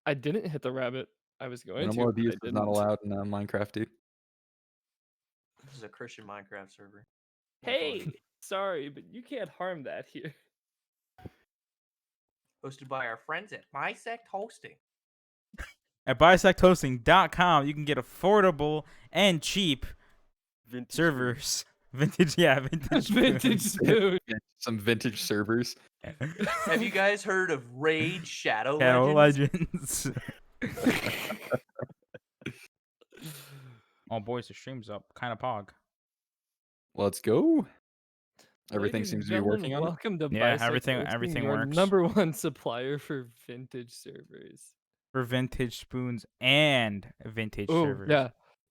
I didn't hit the rabbit. I was going Animal to, but abuse I is not didn't. allowed in Minecraft, dude. This is a Christian Minecraft server. Hey, sorry, but you can't harm that here. Hosted by our friends at BisectHosting. At BisectHosting.com, you can get affordable and cheap Vintage servers. Vintage, yeah, vintage. Vintage spoon. Yeah, some vintage servers. Have you guys heard of Raid Shadow Shadow Legends? Legends. Oh, boys, the stream's up. Kind of pog. Let's go. Everything Ladies seems and to be gentlemen, working on it. welcome to Yeah, Bisect Hosting, everything your works. #1 supplier for vintage servers. For vintage spoons and vintage Oh, servers. yeah.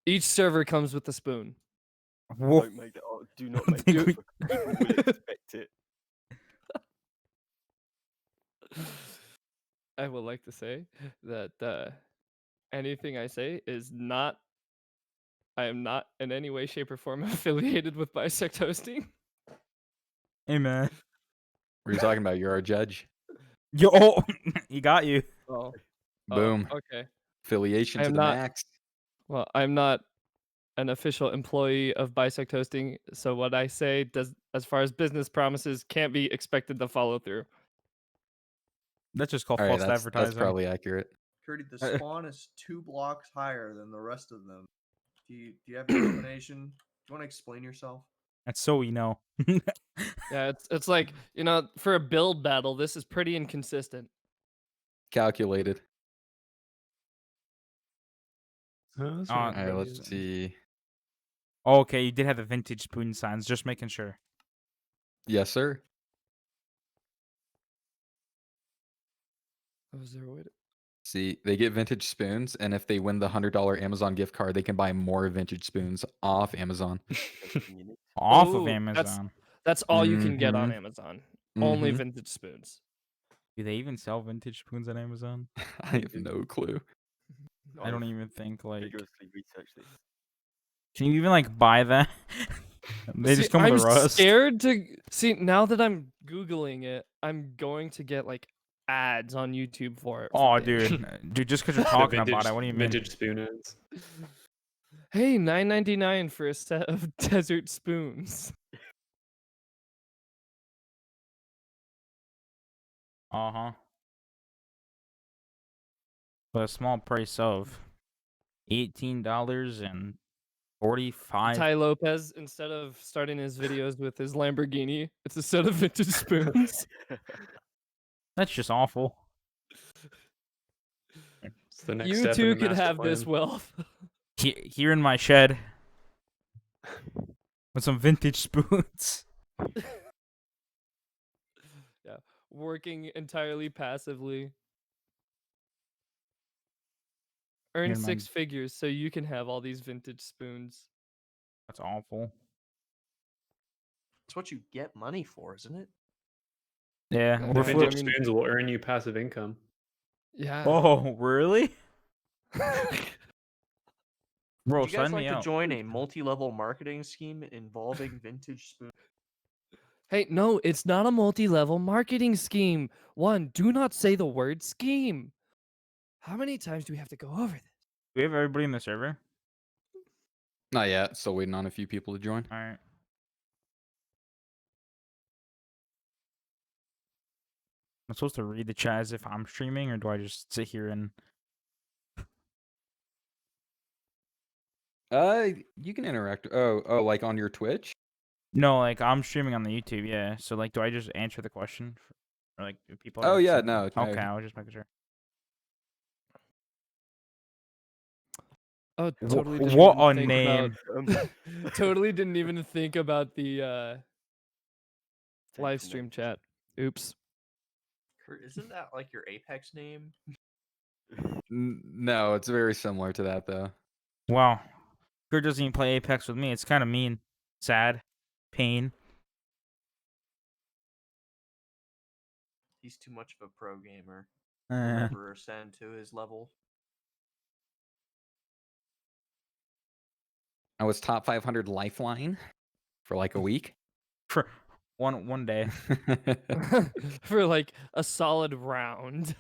Each server comes with a spoon. Whoa. Don't make that. Do not make think that. we- People will expect it. I would like to say that anything I say is not. I am not in any way, shape, or form affiliated with Bisect Hosting. Hey, man. What are you talking about? You're our judge. Yo, oh, he got you. Oh, Boom. okay. Affiliation I to am the not- max. Well, I'm not an official employee of Bisect Hosting, so what I say does, as far as business promises, can't be expected to follow through. That's just called All right, false that's advertising. probably accurate. Curdy, the spawn is 2 blocks higher than the rest of them. Do you have an explanation? Do you want to explain yourself? That's so we know. Yeah, it's like, for a build battle, this is pretty inconsistent. Calculated. That's Uh, All right, let's see. Okay, you did have the vintage spoon signs. Just making sure. Yes, sir. Oh, is there a way to... See, they get vintage spoons, and if they win the $100 Amazon gift card, they can buy more vintage spoons off Amazon. Off Ooh, of that's- Amazon. That's all you can get on Mhm. Amazon. Only Mhm. vintage spoons. Do they even sell vintage spoons on Amazon? I have no clue. I don't even think like. Vigorously research this. Can you even like buy that? They just come I'm with a rust. scared to see now that I'm Googling it. I'm going to get like ads on YouTube for it. Oh, for days. dude, just because you're talking about it, what do you mean? Vintage spooners. Hey, $9.99 for a set of desert spoons. Uh-huh. For a small price of $18.45. Ty Lopez, instead of starting his videos with his Lamborghini, it's a set of vintage spoons. That's just awful. It's the next You step in too the could master have this plan. wealth. Here in my shed with some vintage spoons. Yeah, working entirely passively. Earn Never mind. 6 figures so you can have all these vintage spoons. That's awful. It's what you get money for, isn't it? Yeah. I we're know, flip- Vintage I mean- spoons will earn you passive income. Yeah. Oh, really? Bro, Would you guys sign like me to out. join a multi-level marketing scheme involving vintage spoons? Hey, no, it's not a multi-level marketing scheme. One, do not say the word scheme. How many times do we have to go over this? Do we have everybody in the server? Not yet. Still waiting on a few people to join. All right. I'm supposed to read the chat as if I'm streaming, or do I just sit here and... You can interact. Oh, like on your Twitch? No, like I'm streaming on the YouTube, yeah. So like, do I just answer the question, or like do people? Oh have yeah, some- no. Okay, I was just making sure. Oh, totally. Didn't What even a think name! About, totally didn't even think about the Take live from stream them. chat. Oops. Kurt, isn't that like your Apex name? No, it's very similar to that though. Wow, Kurt doesn't even play Apex with me. It's kind of mean, sad, pain. He's too much of a pro gamer. Uh, Never ascend to his level. I was top 500 Lifeline for like a week. for one day. For like a solid round.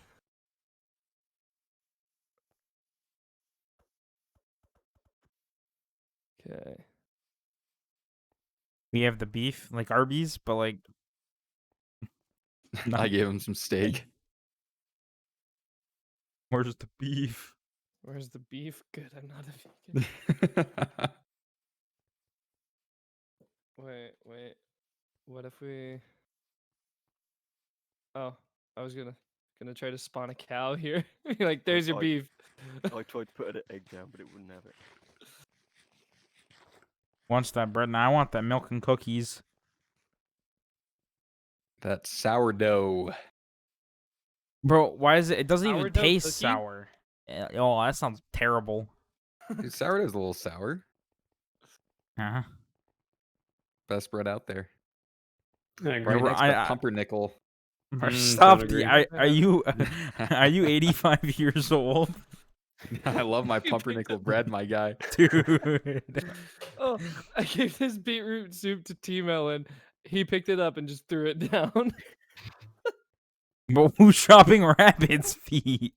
Okay. We have the beef, like Arby's, but like. I No. gave him some steak. Where's the beef? Where's the beef? Good, I'm not a vegan. Wait. What if we? Oh, I was gonna try to spawn a cow here. Be like, there's your I- beef. I tried to put an egg down, but it wouldn't have it. Wants that bread? Now I want that milk and cookies. That sourdough. Bro, why is it? It doesn't even Sourdough taste cookie? sour. Oh, that sounds terrible. Dude, sourdough's a little sour. Uh-huh. Best bread out there. I Right agree. You're next right, to pumpernickel. Stop don't the. agree. Are you? Are you 85 years old, I love my You picked pumpernickel up- bread, my guy. dude? Oh, I gave this beetroot soup to T-Melon. He picked it up and just threw it down. But who's shopping rabbit's feet?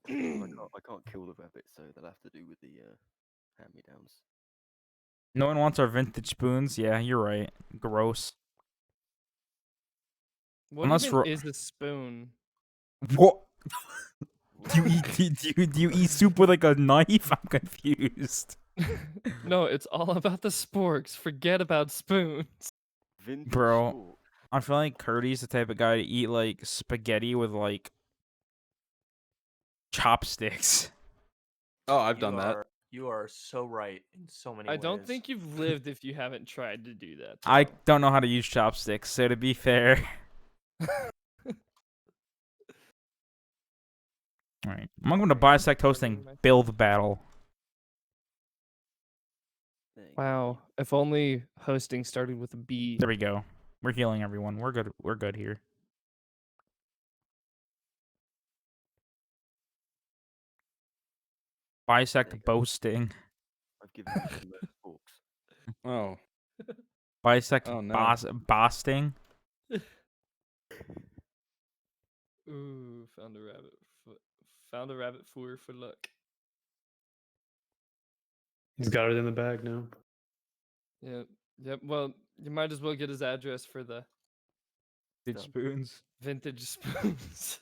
I can't kill the rabbit, so they'll have to do with the hand-me-downs. No one wants our vintage spoons. Yeah, you're right. Gross. What Unless even ro- is a spoon? What? Do you eat soup with like a knife? I'm confused. No, it's all about the sporks. Forget about spoons. Vintage Bro. sport. I feel like Curdy's the type of guy to eat like spaghetti with like chopsticks. Oh, I've done that. You are so right in so many I ways. don't think you've lived if you haven't tried to do that. I though. don't know how to use chopsticks, so to be fair. Alright. I'm going to bisect hosting build battle. There you go. Wow, if only hosting started with a B. There we go. We're healing everyone. We're good. We're good here. Bisect There you go. boasting. I've given you some forks. Oh. Bisect Oh, no. bossting. Ooh, found a rabbit. Found a rabbit for luck. He's got it in the bag now. Yep. Well, you might as well get his address for the Vintage spoons. vintage spoons.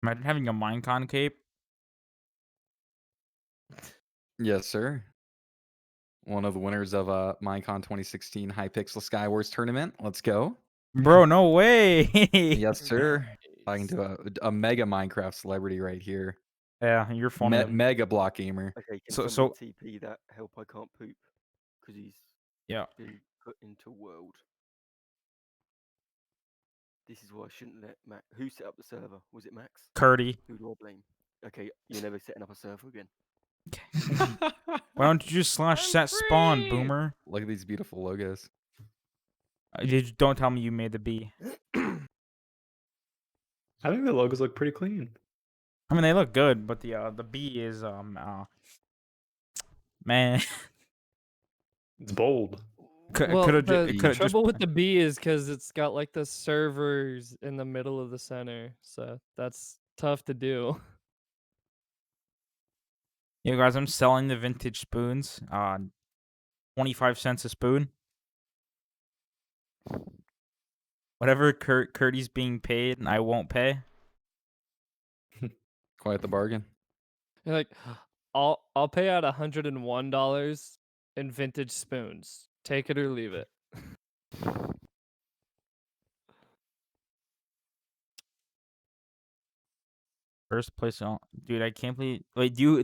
Imagine having a Minecon cape. Yes, sir. One of the winners of Minecon 2016 Hypixel Skywars tournament. Let's go. Bro, no way. Yes, sir. Talking Nice. to a mega Minecraft celebrity right here. Yeah, you're funny. Mega block gamer. Okay, can So- somebody TP that help I can't poop? Because he's Yeah. been put into world. This is why I shouldn't let Max. Who set up the server? Was it Max? Curdy. Who do I blame? Okay, you're never setting up a server again. Why don't you just slash I'm set spawn, free! boomer? Look at these beautiful logos. Don't tell me you made the B. I think the logos look pretty clean. I mean, they look good, but the B is man. It's bold. Well, Coulda the coulda just trouble with the B is because it's got like the servers in the middle of the center, so that's tough to do. Yeah, guys, I'm selling the vintage spoons. 25 cents a spoon. Whatever Curdy's being paid, I won't pay. Quite the bargain. You're like, I'll pay out $101 in vintage spoons. Take it or leave it. First place, dude, I can't believe. Wait, do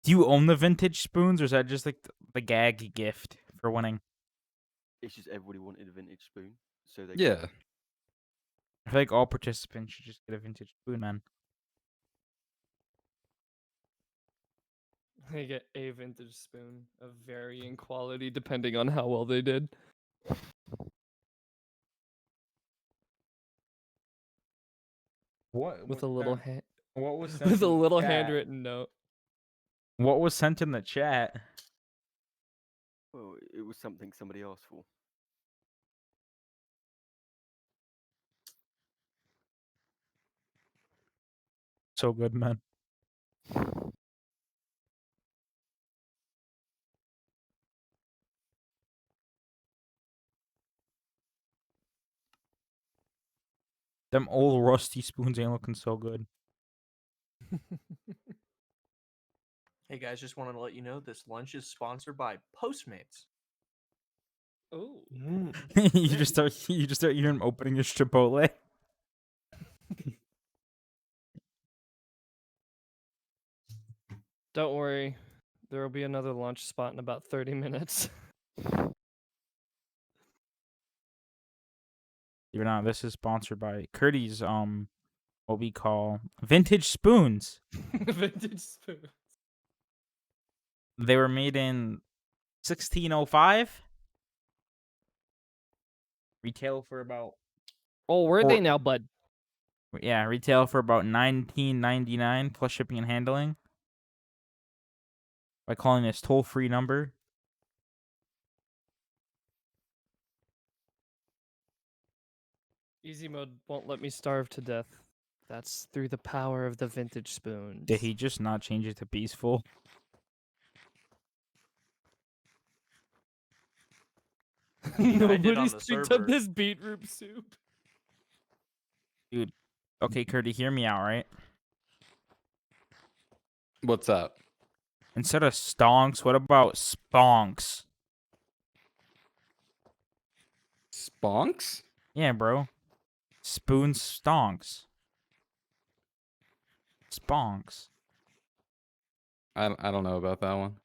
you own the vintage spoons, or is that just like the gag gift for winning? It's just everybody wanted a vintage spoon, so they. Yeah. I feel like all participants should just get a vintage spoon, man. They get a vintage spoon of varying quality depending on how well they did. What with a little hand What was sent with a in the little chat? handwritten note. What was sent in the chat? Well, it was something somebody asked for. So good, man. Them old rusty spoons ain't looking so good. Hey guys, just wanted to let you know this lunch is sponsored by Postmates. Oh. you just start hearing him opening his Chipotle. Don't worry. There will be another launch spot in about 30 minutes. You're not. This is sponsored by Curdy's what we call vintage spoons. Vintage spoon. They were made in 1605. Retail for about Oh, where are Or- they now, bud? retail for about $19.99 plus shipping and handling. By calling this toll-free number. Easy mode won't let me starve to death. That's through the power of the vintage spoons. Did he just not change it to peaceful? I did on Nobody's the picked server. up this beetroot soup. Dude. Okay, Curdy, hear me out, right? What's up? Instead of stonks, what about sponks? Sponks? Yeah, bro. Spoon stonks. Sponks. I don't know about that one.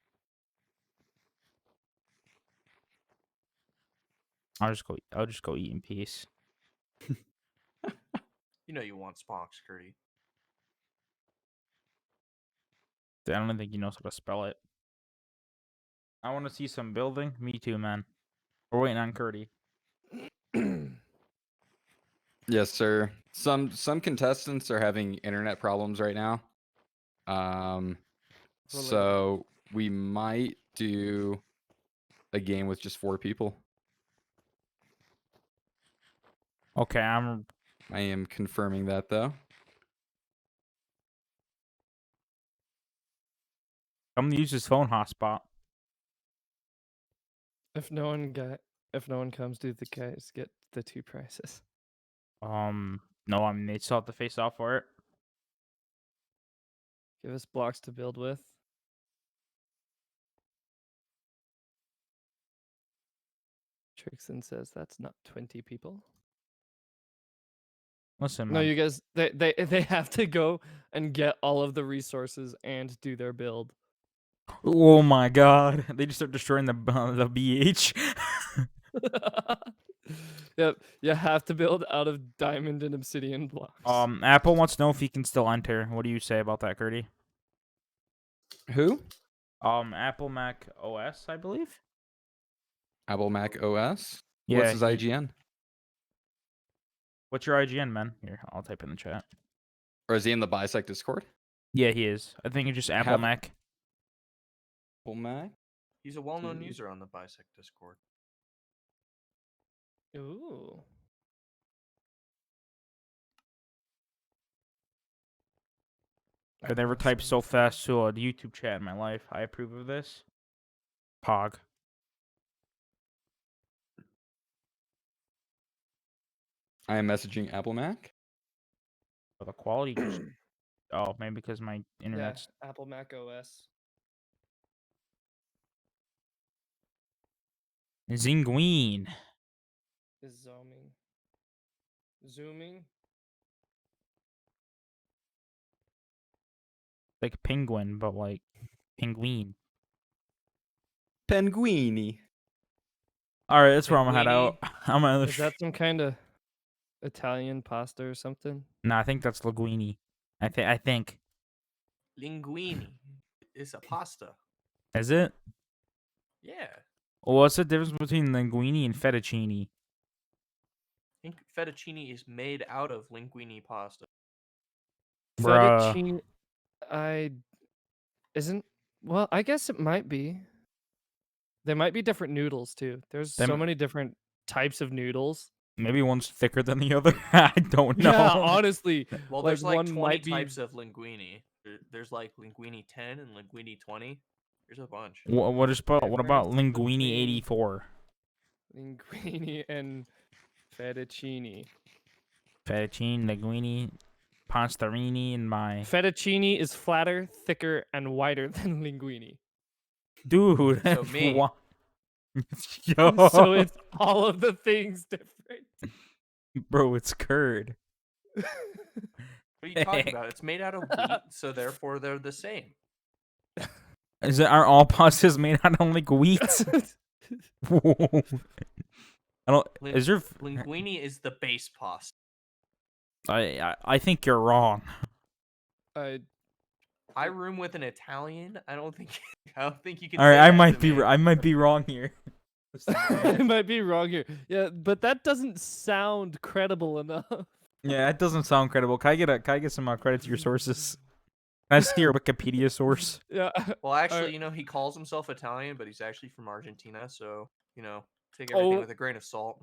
I'll just go eat in peace. You know you want Sponks, Curdy. I don't think he knows how to spell it. I want to see some building. Me too, man. We're waiting on Curdy. Yes, sir. Some contestants are having internet problems right now. So we might do a game with just 4 people. Okay, I am confirming that though. I'm gonna use his phone hotspot. If no one comes, do the guys get the 2 prices? No, I mean they still have to face off for it. Give us blocks to build with. Trixon says that's not 20 people. Listen, No, man. you guys, they have to go and get all of the resources and do their build. Oh my god, they just start destroying the BH. Yep, you have to build out of diamond and obsidian blocks. Apple wants to know if he can still enter. What do you say about that, Curdy? Who? Apple Mac OS, I believe. Apple Mac OS? Yeah. What's his IGN? What's your IGN, man? Here, I'll type in the chat. Or is he in the Bisect Discord? Yeah, he is. I think it's just Apple Have- Mac. Apple Mac? He's a well-known Dude. user on the Bisect Discord. Ooh. I never typed so fast to a YouTube chat in my life. I approve of this. Pog. I am messaging Apple Mac. But the quality just... Oh, maybe because my internet's... Yeah, Apple Mac OS. Zinguine. Is zooming. Like penguin, but like penguin. Penguini. Alright, that's where I'm gonna head out. Linguini. I'm gonna... Is that some kind of Italian pasta or something? No, I think that's linguine. I think. Linguini is a pasta. Is it? Yeah. Well, what's the difference between linguine and fettuccine? I think fettuccine is made out of linguine pasta. Bruh. Fettuccine. I isn't. Well, I guess it might be. There might be different noodles too. There's Them- so many different types of noodles. Maybe one's thicker than the other. I don't know. Yeah, honestly, Well, like there's like one 20 might be types of linguine. There's like linguine 10 and linguine 20. There's a bunch. What about difference Linguini between 84? linguine and fettuccine. Fettuccine, linguine, pastarini, and my Fettuccine is flatter, thicker, and wider than linguine. dude. So me. Wha- Yo, So it's all of the things different. bro, it's curd. What are you talking about? It's made out of wheat, so therefore they're the same. Are all pastas made out of like wheat? I don't. Lin- Is there? Linguine is the base pasta. I think you're wrong. I room with an Italian. I don't think you can. All right, say I that might to be me. I might be wrong here. I might be wrong here. Yeah, but that doesn't sound credible enough. Yeah, that doesn't sound credible. Can I get some credit to your sources? Can I see your Wikipedia source? Yeah. Well, actually, he calls himself Italian, but he's actually from Argentina. So take everything Oh. with a grain of salt.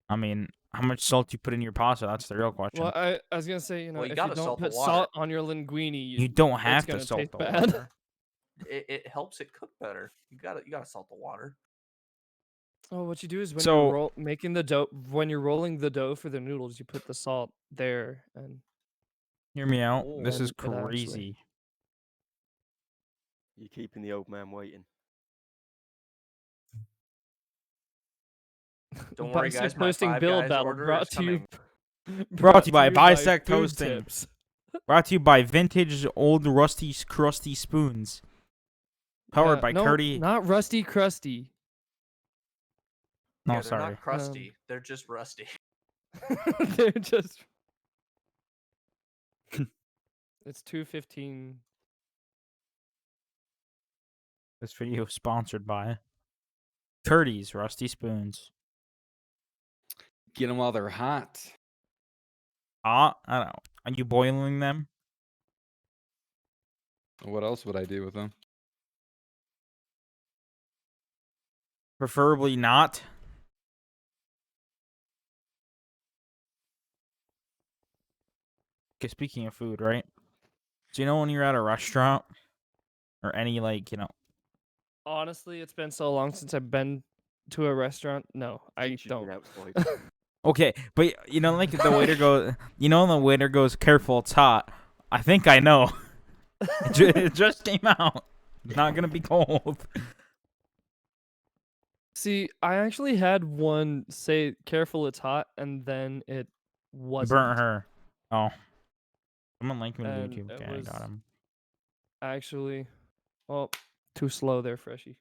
I mean, how much salt you put in your pasta? That's the real question. Well, I was gonna say, Well, you if you gotta don't salt the put water. salt on your linguine, You don't it's have to gonna salt taste the bad. water. It helps it cook better. You gotta salt the water. Oh, what you do is when So- you're making the dough, when you're rolling the dough for the noodles, you put the salt there, and Hear me out. Oh. This is And it actually- crazy. You're keeping the old man waiting. Don't worry, guys. My Posting Five build Guys battle order brought is to you. coming. Brought to you by Bisect Food Hosting. Tips. Brought to you by vintage old rusty crusty spoons. Powered by no, Curdy. not Rusty Krusty. No, Yeah, they're sorry. not crusty. They're just rusty. They're just. It's 2:15. This video is sponsored by Curdy's Rusty Spoons. Get them while they're hot. I don't know. Are you boiling them? What else would I do with them? Preferably not. Okay, speaking of food, right? So you know when you're at a restaurant or any Honestly, it's been so long since I've been to a restaurant. No, I Since you've been don't. outside. okay, but like the waiter goes, the waiter goes, "Careful, it's hot." I think I know. It just came out. It's not gonna be cold. See, I actually had one say, "Careful, it's hot," and then it wasn't. Burnt her. Oh. Someone linked me to And YouTube. it Okay, I was- got him. Actually, well, too slow there, Freshie.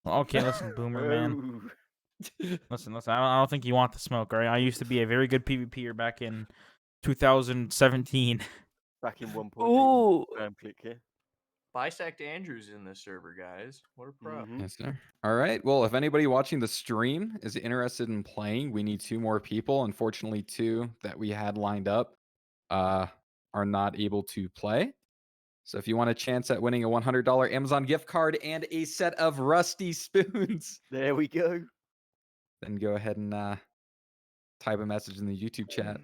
Okay, listen, Boomer man. Oh, Listen. I don't think you want the smoke, right? I used to be a very good PvPer back in 2017. back in 1.8. Ooh. Click here. Bisect Andrews in this server, guys. What a pro. Mhm. Yes, sir. All right. Well, if anybody watching the stream is interested in playing, we need 2 more people. Unfortunately, 2 that we had lined up are not able to play. So if you want a chance at winning a $100 Amazon gift card and a set of rusty spoons, There we go. then go ahead and type a message in the YouTube chat.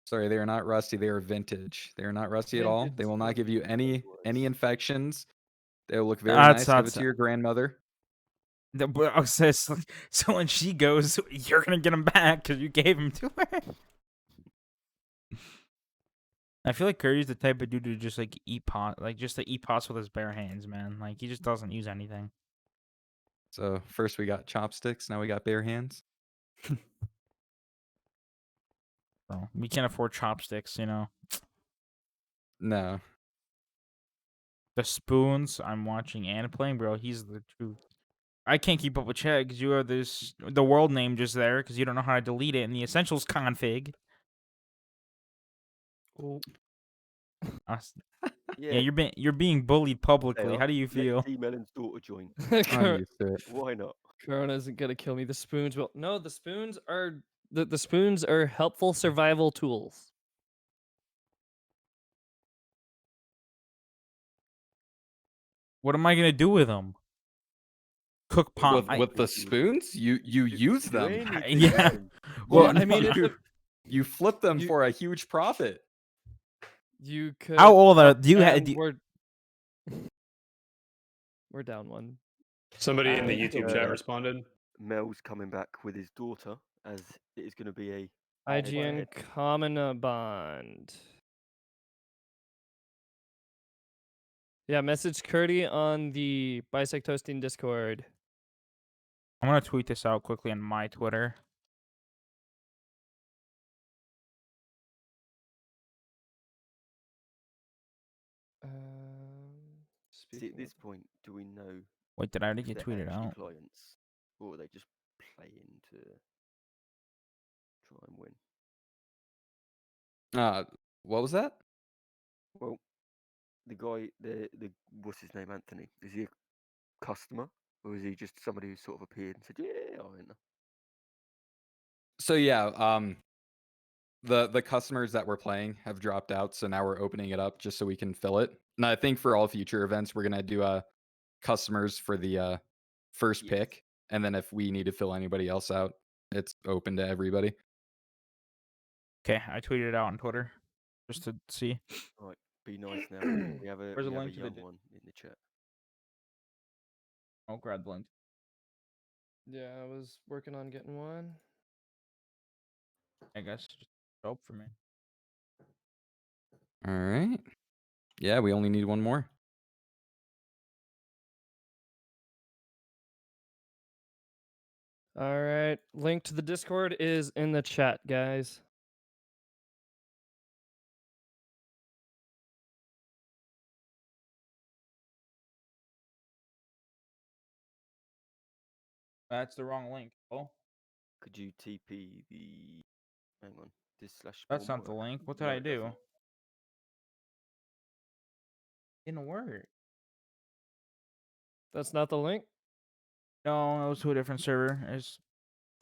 Sorry, they are not rusty. They are vintage. They are not rusty at all. They Vintage will not give you any words. infections. They'll look very That's- nice. Give it that's- to your grandmother. So when she goes, you're gonna get him back because you gave him to her. I feel like Curry's the type of dude to just eat pot, just to eat pots with his bare hands, man. Like he just doesn't use anything. So first we got chopsticks. Now we got bare hands. So we can't afford chopsticks, No. The spoons I'm watching and playing, bro. He's the truth. I can't keep up with Chad because you have the world name just there because you don't know how to delete it in the essentials config. Oh. Yeah, you're being bullied publicly. Hey, How do you feel? Let T-Melon's daughter join. I'm used to it. Why not? Corona isn't gonna kill me. The spoons will. No, the spoons are The spoons are helpful survival tools. What am I gonna do with them? Cook pot. With the spoons, you use Do them. anything Yeah. with them. Well, I mean, it's you flip them you- for a huge profit. you could. how old are oh, do you and have? We're down one. Somebody in the think, YouTube chat responded. Mel's coming back with his daughter, as it is going to be a IGN head-to-head. common bond. Yeah, message Curdy on the BisectHosting Discord. I'm gonna tweet this out quickly on my Twitter. See, Speaking at this point, do we know Wait, did I already if get they're tweeted actually out? clients, or are they just playing to try and win? What was that? Well, the guy, the what's his name, Anthony? Is he a customer, or is he just somebody who sort of appeared and said, "Yeah, I'm in"? So yeah, the customers that we're playing have dropped out, so now we're opening it up just so we can fill it. And I think for all future events, we're gonna do customers for the first Yes. pick, and then if we need to fill anybody else out, it's open to everybody. Okay, I tweeted it out on Twitter just to see. Right, be nice now. We have a Where's the we have a link to the young di- one in the chat. Oh, grab the link. Yeah, I was working on getting one. I guess just hope for me. All right. Yeah, we only need one more. All right, link to the Discord is in the chat, guys. That's the wrong link. Oh, Could you TP the? Hang on, this slash. that's spawn not the work? link. What did No, I it do? doesn't. Didn't work. That's not the link. No, it was to a different server.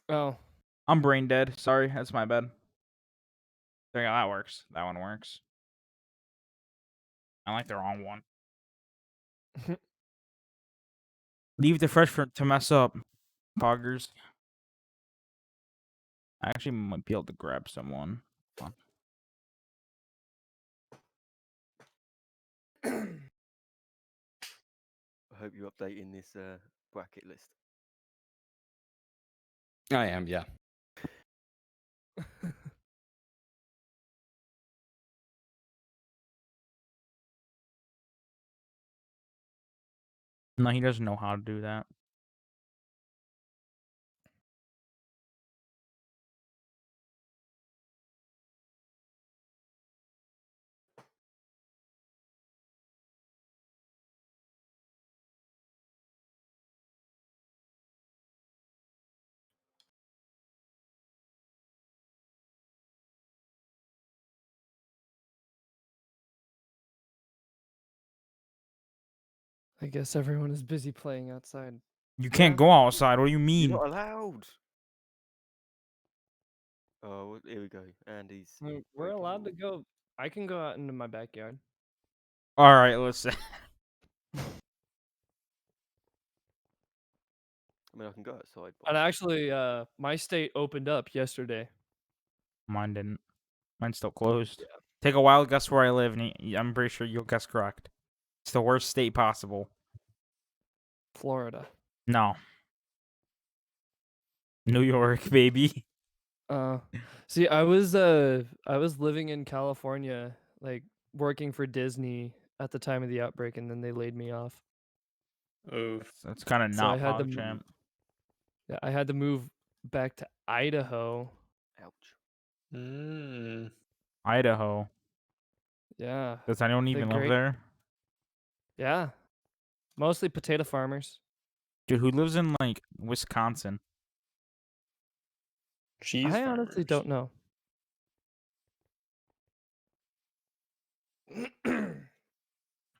Oh, I'm brain dead. Sorry, that's my bad. There you go. That works. That one works. I like the wrong one. Leave the fresh for to mess up, poggers. I actually might be able to grab someone. Hold on. I hope you're updating this bracket list. I am, yeah. No, he doesn't know how to do that. I guess everyone is busy playing outside. You can't Yeah. go outside. What do you You're mean? not allowed. Oh, here we go. Andy's. We're breaking allowed to rule. go. I can go out into my backyard. All right, listen. I mean, I can go outside. And actually, my state opened up yesterday. Mine didn't. Mine's still closed. Yeah. Take a wild guess where I live, and I'm pretty sure you'll guess correct. It's the worst state possible. Florida. No. New York, baby. See, I was living in California, like working for Disney at the time of the outbreak, and then they laid me off. Oof. That's kind of So I not had to PogChamp. Yeah, I had to move back to Idaho. Ouch. Mm. Idaho. Yeah. Does anyone even live great- there? Yeah. Mostly potato farmers. Dude, who lives in, like, Wisconsin? Cheese I honestly farmers. don't know.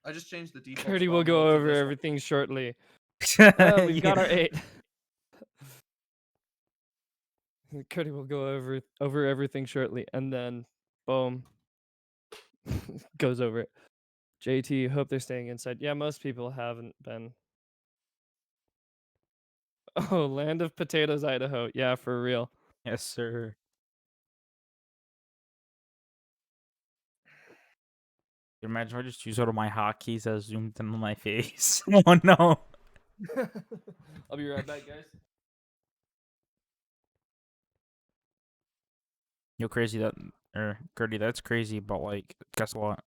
I just changed the default. Curdy spawn will go mode to over this one. everything shortly. We've Yeah. got our 8. Cody will go over everything shortly, and then boom, goes over it. JT, hope they're staying inside. Yeah, most people haven't been. Oh, land of potatoes, Idaho. Yeah, for real. Yes, sir. Imagine if I just use one of my hotkeys as zoomed in on my face. Oh no. I'll be right back, guys. Yo, crazy that or Gertie, that's crazy, but like, guess what?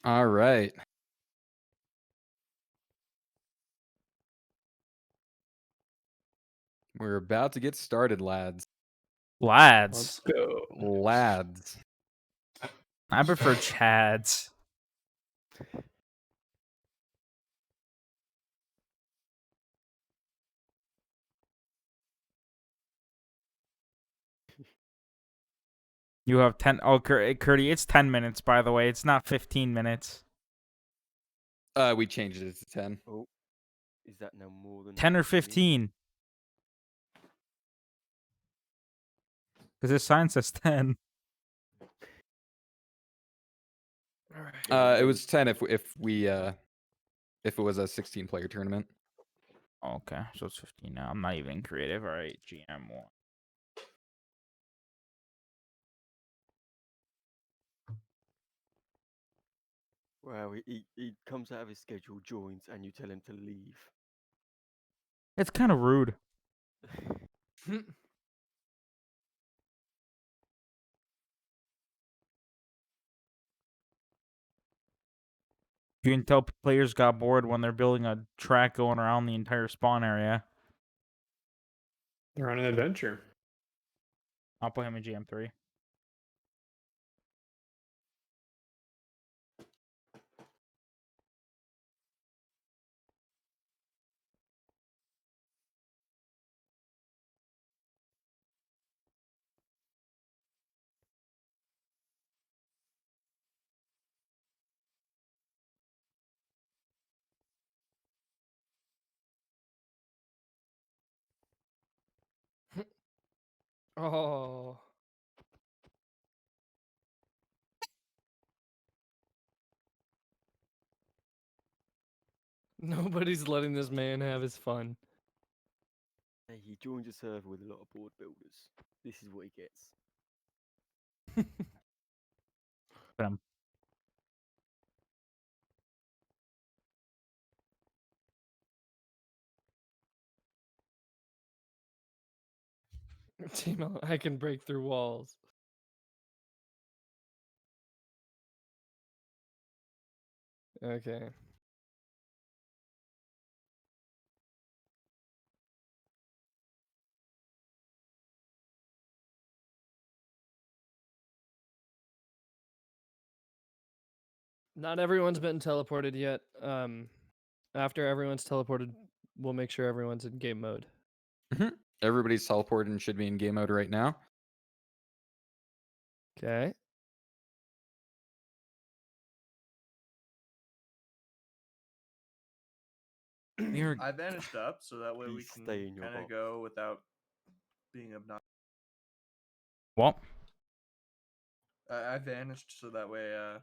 All right. We're about to get started, lads. Lads. Let's go. Lads. I prefer Chads. You have 10. Oh, Curdy, it's 10 minutes, by the way. It's not 15 minutes. We changed it to 10. Oh, is that now more than 10 or 15? 15. Because this sign says 10. All right. It was 10 if it was a 16 player tournament. Okay, so it's 15 now. I'm not even creative. All right, GM1. Wow, he comes out of his schedule, joins, and you tell him to leave. It's kind of rude. You can tell players got bored when they're building a track going around the entire spawn area. They're on an adventure. I'll put him in GM3. Oh. Nobody's letting this man have his fun. Hey, he joins a server with a lot of board builders. This is what he gets. But I'm Team, I can break through walls. Okay. Not everyone's been teleported yet. After everyone's teleported, we'll make sure everyone's in game mode. Everybody's teleported and should be in game mode right now. Okay. You're I vanished up so that way we Please can stay in your kind of box. go without being obnoxious. what? I vanished so that way I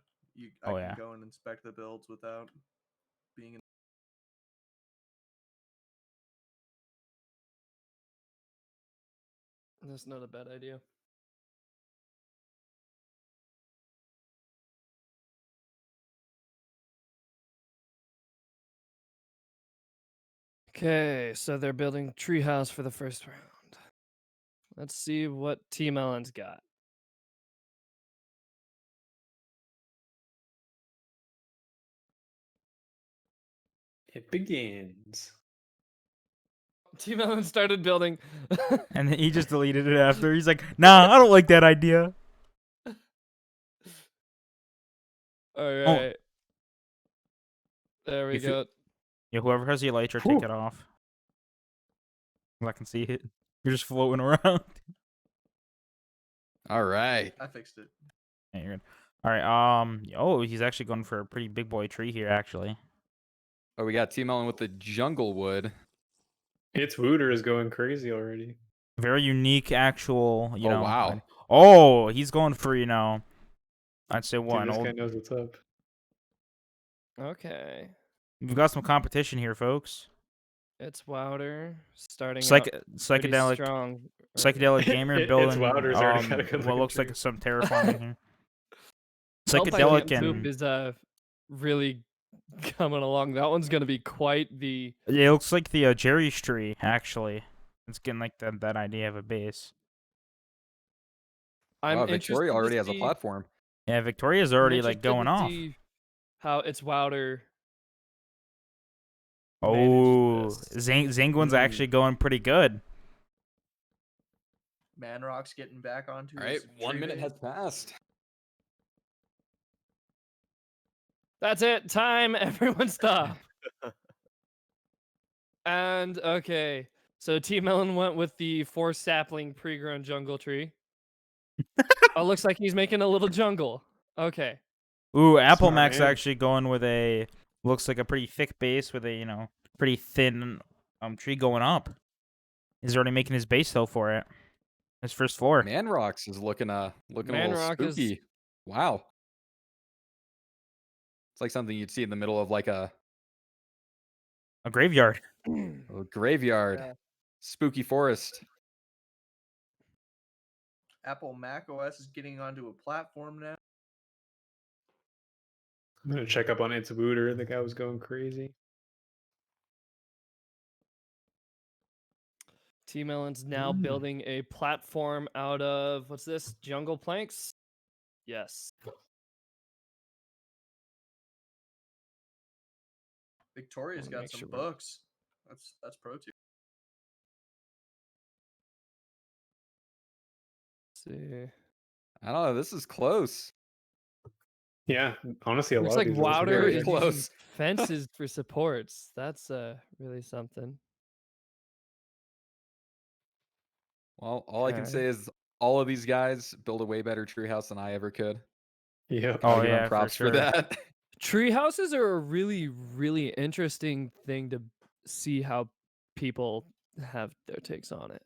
Oh, can yeah. go and inspect the builds without being in. That's not a bad idea. Okay, so they're building Treehouse for the first round. Let's see what Team Ellen's got. It begins. Team Ellen started building. And then he just deleted it after. He's like, nah, I don't like that idea. All right. There we If you- go. Yeah, whoever has the elytra, Whew. take it off. I can see it. You're just floating around. All right. I fixed it. Yeah, you're good. All right. Oh, he's actually going for a pretty big boy tree here, actually. Oh, we got Team Ellen with the jungle wood. Its Wooter is going crazy already. Very unique, actual. Oh, wow. Oh, he's going for I'd say what Dude, an this guy old. knows what's up. Okay. We've got some competition here, folks. It's Wouter starting out pretty Psychedelic strong. early. psychedelic gamer Its building Wouter's already got a good what looking looks tree. like some terraforming here. Help I Psychedelic Can't Poop and is really coming along. That one's gonna be quite the it looks like the Jerry's tree actually. It's getting like that idea of a base. I'm Wow, interested Victoria to already has a see platform. Yeah, Victoria's I'm already like interested going to off. see how It's Wouter Oh, manages this. Zingwin's actually going pretty good. Manrock's getting back onto All right, his 1 tree minute base. has passed. That's it. Time. Everyone stop. And okay. So T Melon went with the 4 sapling pre-grown jungle tree. Oh, looks like he's making a little jungle. Okay. Ooh, Apple Smart Mac's man. actually going with a looks like a pretty thick base with a pretty thin tree going up. He's already making his base though for it. His first floor. Manrocks is looking a little Manrock is spooky. Wow. It's like something you'd see in the middle of like a A graveyard. graveyard. Yeah. Spooky forest. Apple Mac OS is getting onto a platform now. I'm gonna check up on Its Wooter. The guy was going crazy. T Melon's now building a platform out of what's this? Jungle planks? Yes. Victoria's Wanna got make some sure we're- books. That's pro tip. See. I don't know. This is close. Yeah, honestly, a Looks lot like of these are Wouter very is close. using fences for supports. That's really something. Well, all I can Okay. say is all of these guys build a way better treehouse than I ever could. Yep. Oh I'll give them yeah, props for for sure. that. Tree houses are a really, really interesting thing to see how people have their takes on it.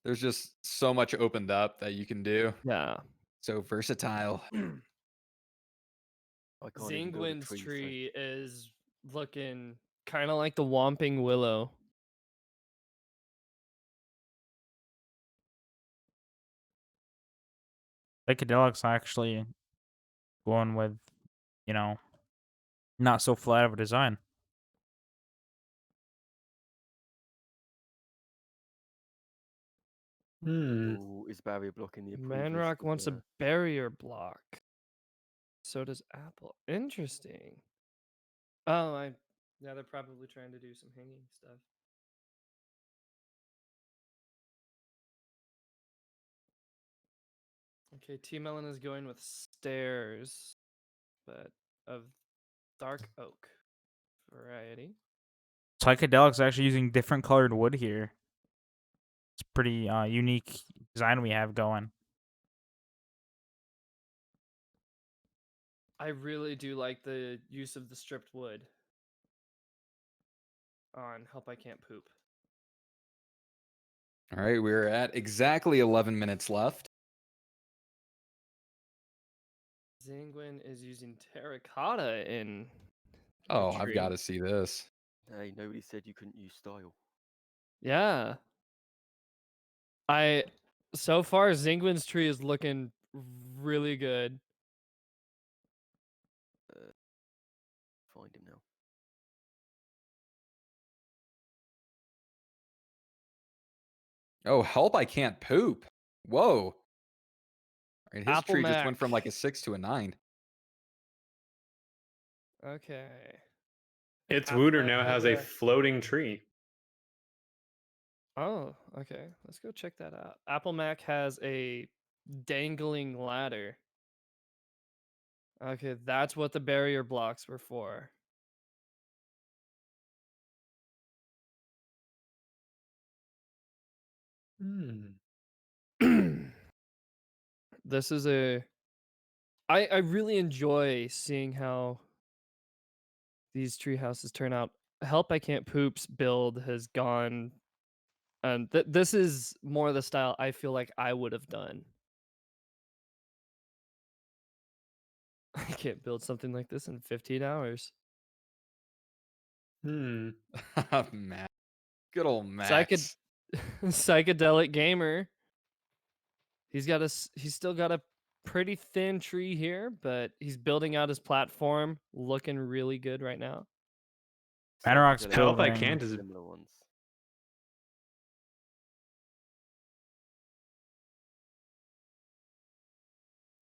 There's just so much opened up that you can do. Yeah. So versatile. I can't even build a Zingwin's tree, so tree is looking kind of like the Whomping Willow. Psychedelic's actually going with, not so flat of a design. ooh, is barrier blocking the improvements Manrock to wants a the barrier block. So does Apple. Interesting. Oh, yeah, they're probably trying to do some hanging stuff. Okay, T Melon is going with stairs, but of dark oak variety. Psychedelic's actually using different colored wood here. It's pretty unique design we have going. I really do like the use of the stripped wood on Help I Can't Poop. All right, we're at exactly 11 minutes left. Zingwin is using terracotta in the Oh, I've tree. got to see this. Hey, nobody said you couldn't use style. Yeah. So far Zingwin's tree is looking really good. Find him now. Oh, help, I can't poop. Whoa. All right, his Apple tree just went from Mac. like a 6 to a 9. Okay. Its Apple Wooter Mac now has has a floating tree. Oh, okay. Let's go check that out. Apple Mac has a dangling ladder. Okay, that's what the barrier blocks were for. This is I really enjoy seeing how these tree houses turn out. Help I Can't Poop's build has gone, and this is more the style I feel like I would have done. I can't build something like this in 15 hours. Hmm. Matt. Good old Psychedelic Max. Psychedelic gamer. He's still got a pretty thin tree here, but he's building out his platform, looking really good right now. Manrock's Psychedelic Help I building. Can't is similar ones.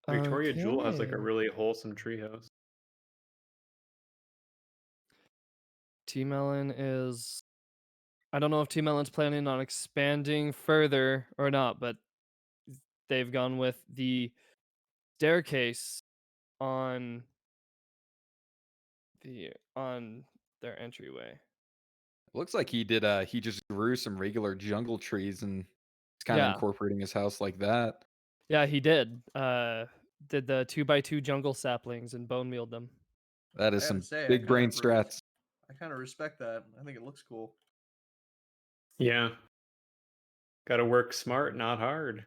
Victoria Jewel has like a Okay. really wholesome treehouse. T-Melon is, I don't know if T-Melon's planning on expanding further or not, but they've gone with the staircase on their entryway. Looks like he just grew some regular jungle trees and he's kind of Yeah. incorporating his house like that. Yeah, he did. Did the 2x2 jungle saplings and bone mealed them. That I is gotta some say, big brain strats. I kind of respect that. I think it looks cool. Yeah. Gotta work smart, not hard.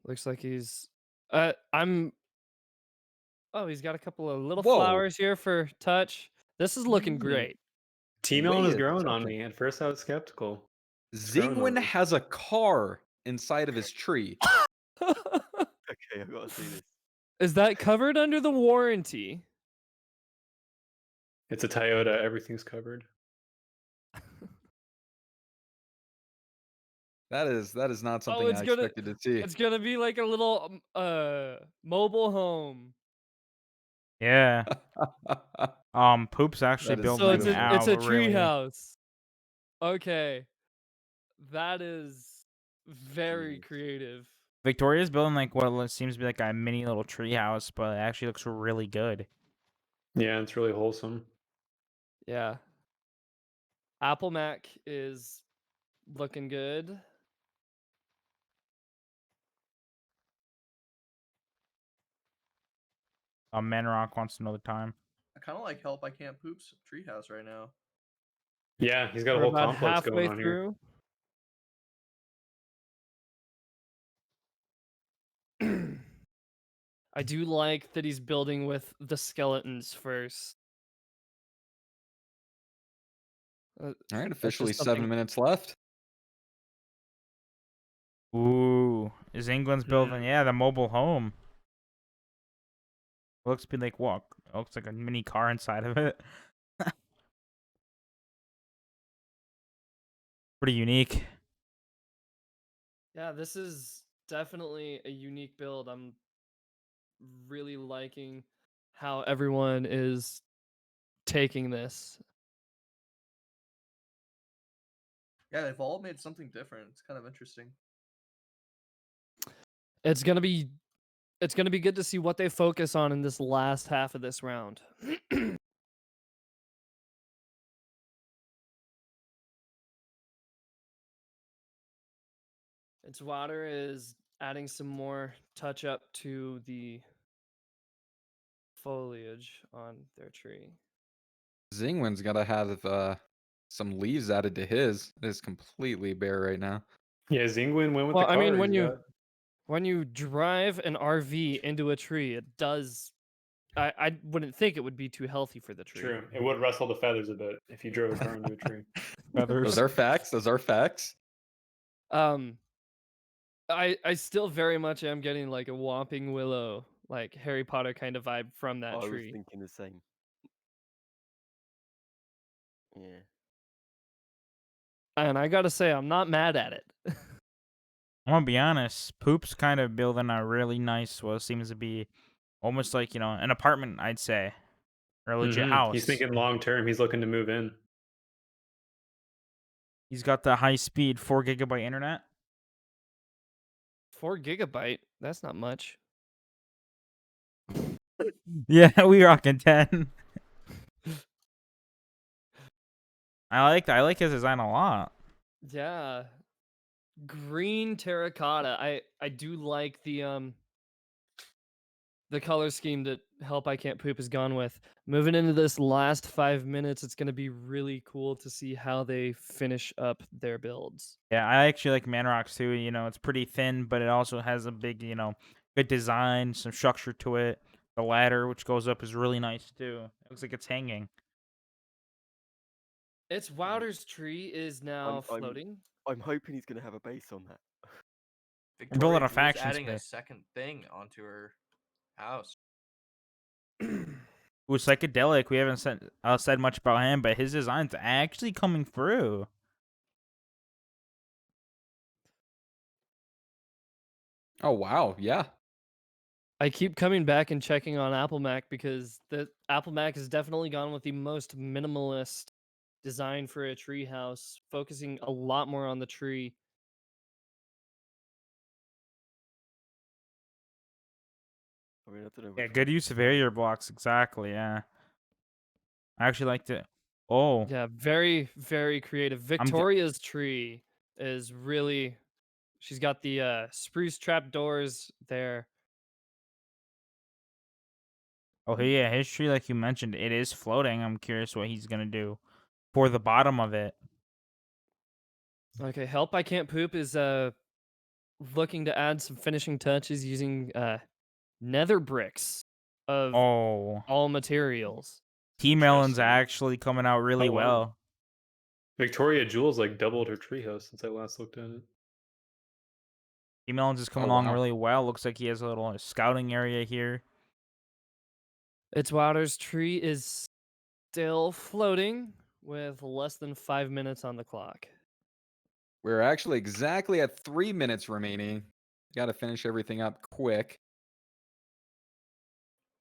Looks like he's oh, he's got a couple of little Whoa. flowers here for touch. This is looking Mm. great. T-Melon is Wait a growing on second. me. At first I was skeptical. It's growing on Zingwin me. has a car inside of his tree. Okay, I gotta see this. Is that covered under the warranty? It's a Toyota, everything's covered. That is not Oh, something I expected to see. it's gonna be like a little mobile home. Yeah. Poop's actually That is So building beautiful. it's out a really. treehouse. Okay. That is very Jeez. creative. Victoria's building like what seems to be like a mini little treehouse, but it actually looks really good. Yeah, it's really wholesome. Yeah. Apple Mac is looking good. Manrock wants to know the time. I kind of like Help I Can't Poop's treehouse right now. Yeah, he's got a We're whole about complex going halfway on here. through. I do like that he's building with the skeletons first. All right, That's officially just something. 7 minutes left. Ooh, is England's building? Hmm. Yeah, the mobile home. Looks be like what? Looks like a mini car inside of it. Pretty unique. Yeah, this is definitely a unique build. I'm really liking how everyone is taking this. Yeah, they've all made something different. It's kind of interesting. It's gonna be good to see what they focus on in this last half of this round. Its water is adding some more touch up to the foliage on their tree. Zingwin's got to have some leaves added to his. It is completely bare right now. Yeah, Zingwin went with Well, the I car. mean, He's when you drive an RV into a tree, it does. I wouldn't think it would be too healthy for the tree. true. It would rustle the feathers a bit if you drove a car into a tree. Feathers. Those are facts. Those are facts. I still very much am getting like a Whomping Willow, like Harry Potter kind of vibe from that I was tree. thinking the same. Yeah. And I gotta say, I'm not mad at it. I'm gonna be honest. Poop's kind of building a really nice, what seems to be almost like an apartment, I'd say, or a legit house. He's thinking long term. He's looking to move in. He's got the high speed 4 GB internet. 4 GB, that's not much. Yeah, we rocking 10. I like his design a lot. Yeah. Green terracotta. I do like the the color scheme that Help I Can't Poop has gone with. Moving into this last 5 minutes, it's going to be really cool to see how they finish up their builds. Yeah, I actually like Manrocks too. You know, it's pretty thin, but it also has a big, good design, some structure to it. The ladder, which goes up, is really nice too. It looks like it's hanging. Its Wowder's tree is now I'm floating. I'm hoping he's gonna have a base on that. Build out Victoria a Jewel's faction adding a space. second thing onto her house. Ooh, Psychedelic. We haven't said much about him, but his design's actually coming through. Oh wow, yeah. I keep coming back and checking on Apple Mac because the Apple Mac has definitely gone with the most minimalist design for a tree house, focusing a lot more on the tree. I mean, I don't know. Yeah, Which good one. use of area blocks. Exactly. Yeah, I actually liked it. Oh, Yeah, very, very creative. I'm. G- Victoria's tree is really, she's got the spruce trap doors there. Oh, yeah, his tree, like you mentioned, it is floating. I'm curious what he's gonna do for the bottom of it. Okay, Help I Can't Poop is looking to add some finishing touches using nether bricks of Oh, all materials. T Melon's Interesting. actually coming out really Oh, wow. well. Victoria Jewel's like doubled her treehouse since I last looked at it. T Melon's is Oh coming along wow. really well. Looks like he has a little scouting area here. Its Wowder's tree is still floating with less than 5 minutes on the clock. We're actually exactly at 3 minutes remaining. Got to finish everything up quick.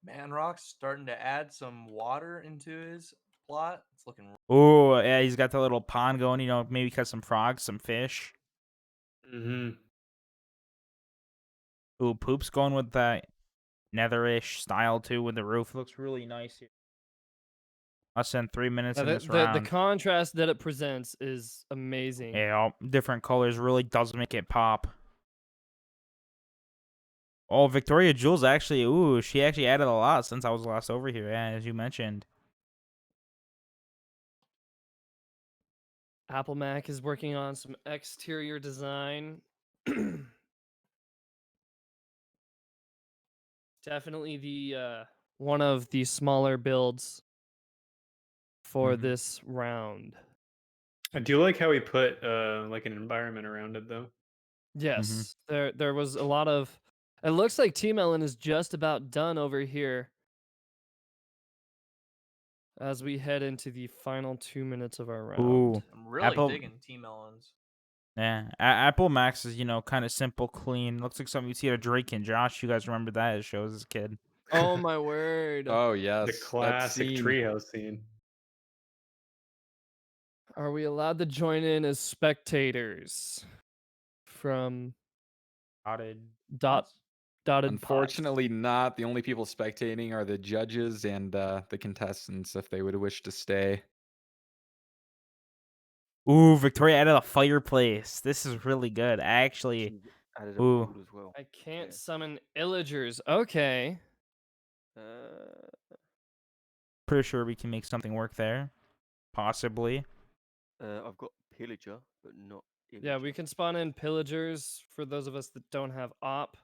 Manrock's starting to add some water into his plot. It's looking Oh, yeah, he's got the little pond going. Maybe catch some frogs, some fish. Mm-hmm. Ooh, Poop's going with that netherish style too with the roof. Looks really nice here. Less than 3 minutes Now, in the, this the the round. contrast that it presents is amazing. Yeah, all different colors really does make it pop. Oh, Victoria Jules actually, she actually added a lot since I was last over here, yeah, as you mentioned. Apple Mac is working on some exterior design. Definitely the one of the smaller builds for Mhm. this round. I do like how he put like an environment around it though. Yes, there was a lot of. It looks like T Melon is just about done over here as we head into the final 2 minutes of our round. Ooh, I'm really Apple, digging T-Melons. yeah, Apple Max is kind of simple, clean. Looks like something you see at a Drake and Josh. You guys remember that as shows as a kid? Oh my word! Oh The yes, that classic scene. treehouse scene. Are we allowed to join in as spectators from Dotted. dotted pots? Unfortunately, not. The only people spectating are the judges and the contestants, if they would wish to stay. Ooh, Victoria added a fireplace. This is really good. Actually, She's added a ooh, pool as well. I can't Yeah. summon illagers. Okay. pretty sure we can make something work there. Possibly. I've got pillager, but not Yeah, we illager. can spawn in pillagers for those of us that don't have op.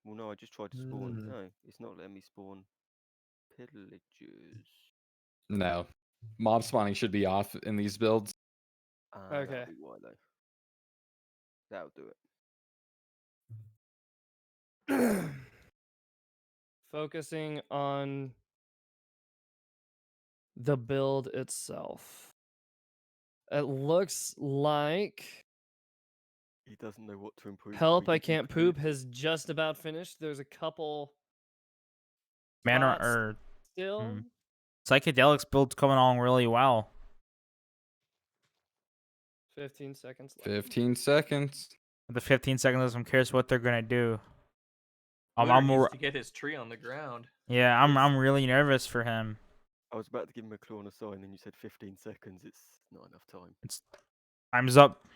Well, no, I just tried to spawn. Mm. No, it's not letting me spawn pillagers. No, mob spawning should be off in these builds. Ah, Okay. that'll be why though. That'll do it. Focusing on the build itself. It looks like He doesn't know what to improve. Help I Please Can't improve. Poop has just about finished. There's a couple Manor spots or still. Psychedelics build's coming along really well. 15 seconds left. 15 seconds. With the 15 seconds, I'm curious what they're gonna do. Winner I'm needs to get his tree on the ground. yeah, I'm really nervous for him. I was about to give him a claw and a sign, and you said 15 seconds. It's not enough time. It's time's up.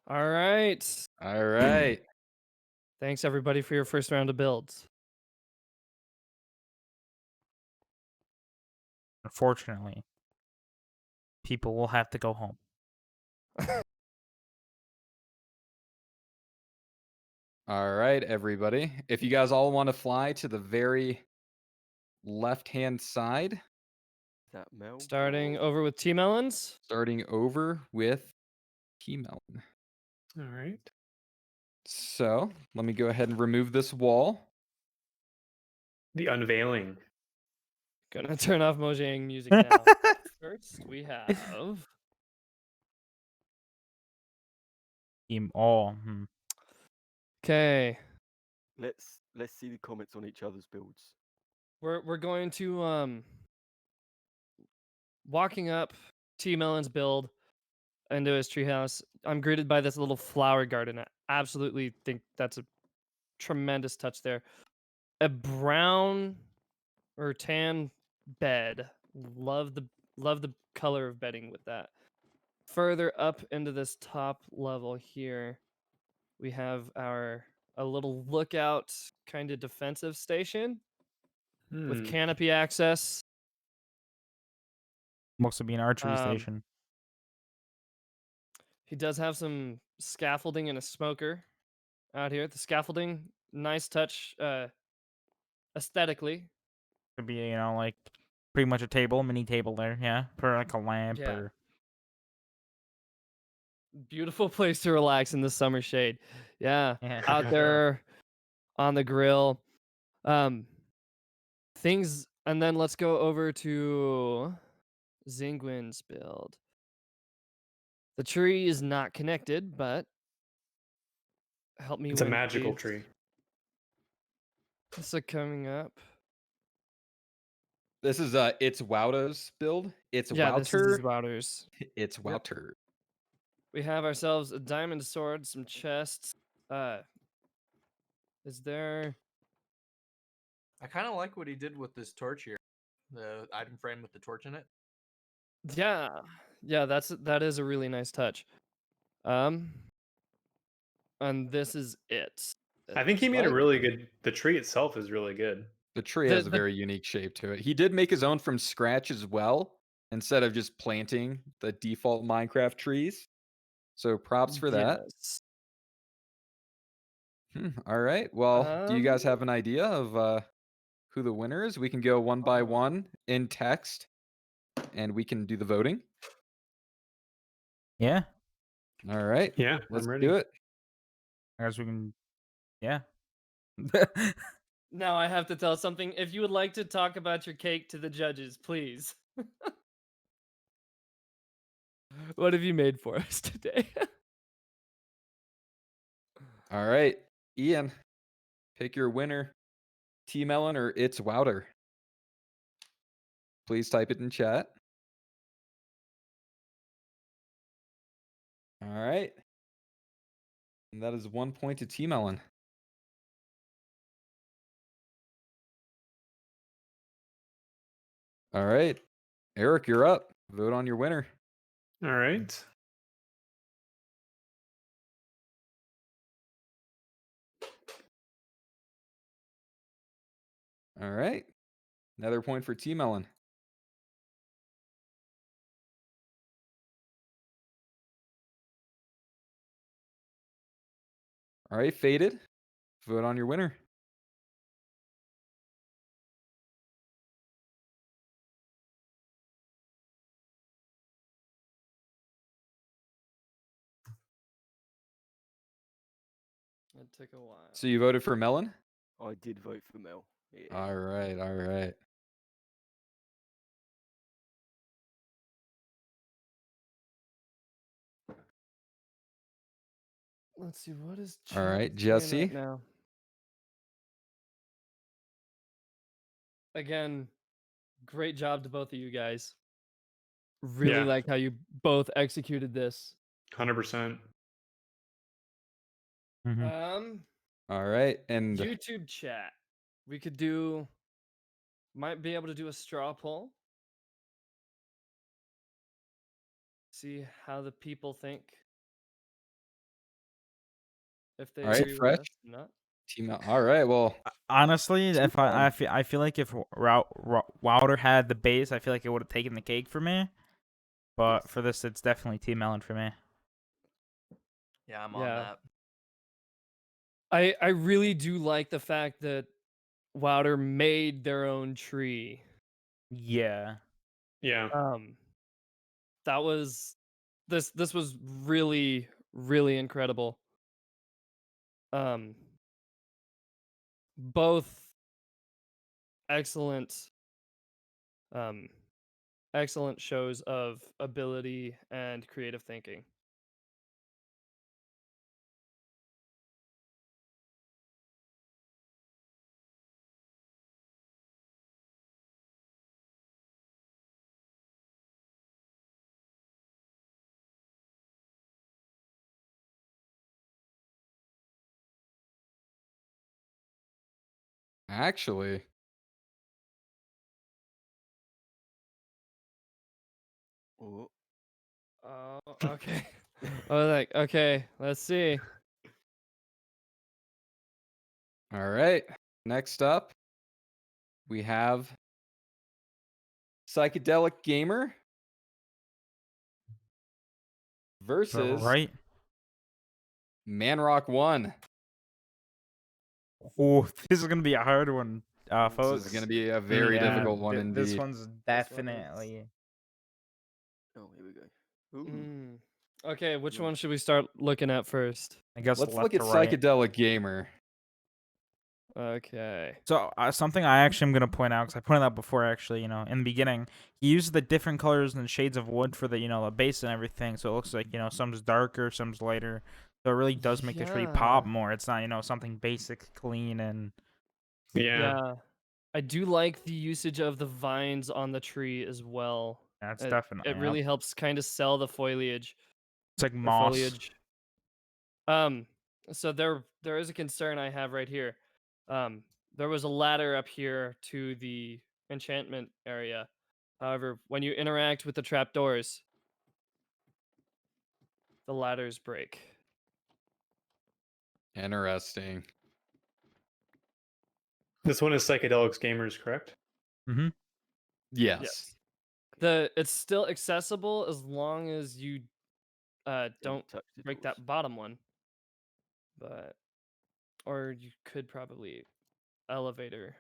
All right. All right. Thanks everybody for your first round of builds. Unfortunately, people will have to go home. All right, everybody. If you guys all want to fly to the very left-hand side, Is that Mel? Starting or- over with T Melons. starting over with Melon. All right. So let me go ahead and remove this wall. The unveiling. Gonna turn off Mojang music now. First, we have Team all. okay. Let's see the comments on each other's builds. We're going to walking up T Melon's build into his treehouse. I'm greeted by this little flower garden. I absolutely think that's a tremendous touch there. A brown or tan bed. Love the color of bedding with that. Further up into this top level here, we have a little lookout kind of defensive station with Hmm. canopy access. Mostly be an archery Um, station. He does have some scaffolding and a smoker out here. The scaffolding, nice touch aesthetically. Could be, like pretty much a table, mini table there, yeah, for like a lamp Yeah. or Beautiful place to relax in the summer shade. Yeah. yeah. Out there on the grill. Things, and then let's go over to Zinguin's build. The tree is not connected, but help me It's a win, magical please. tree. So coming up. This is it's Wouter's build. It's Yeah, this is his Wouter. routers. It's Wouter. We have ourselves a diamond sword, some chests. Is there? I kind of like what he did with this torch here, the item frame with the torch in it. Yeah, yeah. That is a really nice touch. And this is it. I think he looks made a like. really good. The tree itself is really good. The tree The- has a the- very unique shape to it. He did make his own from scratch as well, instead of just planting the default Minecraft trees. So props for that. Yes. All right. Well, do you guys have an idea of who the winner is? We can go one by one in text, and we can do the voting. Yeah, All right. Yeah, Let's I'm ready. do it. I guess we can. Yeah. Now I have to tell something. If you would like to talk about your cake to the judges, please. What have you made for us today? All right, Ian, pick your winner. T Melon or It's Wouter. Please type it in chat. All right. And that is 1 point to T Melon. All right. Eric, you're up. Vote on your winner. All right. All right. Another point for T Melon. All right, Faded. Vote on your winner. It took a while. So you voted for Melon? I did vote for Mel. Yeah. All right, all right. Let's see, what is All chat right, saying Jesse. right now? Again, great job to both of you guys. Really Yeah. like how you both executed this. 100%. Mhm. All right, and YouTube chat. We might be able to do a straw poll. See how the people think. if they All right, agree with fresh us. Not. team. All right, well, Honestly, Team if Melon. I feel like if Wilder had the base, I feel like it would have taken the cake for me. But Yes. for this, it's definitely Team Melon for me. Yeah, I'm on Yeah. that. I really do like the fact that Wouter made their own tree. Yeah. Yeah. That was this was really really incredible. Both excellent um excellent shows of ability and creative thinking. Actually, Oh, Oh, okay. I was like, okay, let's see. all right. Next up, we have Psychedelic Gamer versus Right. Manrock 1. Oh, this is gonna be a hard one, This folks. is going to be a very Yeah, difficult one this indeed. one's This one is- definitely. oh, here we go. Ooh. Mm. Okay, which No. one should we start looking at first? I guess Let's left look at to right. Psychedelic Gamer. Okay. So something I actually am gonna point out because I pointed out before, actually, in the beginning, he used the different colors and shades of wood for the base and everything. So it looks like some's darker, some's lighter. So it really does make the tree pop Yeah. more. It's not something basic, clean, and Yeah. Yeah. I do like the usage of the vines on the tree as well. that's It, definitely it really helps kind of sell the foliage it's like or moss. foliage. So there is a concern I have right here. There was a ladder up here to the enchantment area. However, when you interact with the trapdoors, the ladders break. Interesting. This one is Psychedelics Gamers, correct? Mm-hmm. Yes. It's still accessible as long as you don't touch the break doors. that bottom one. But or you could probably elevator.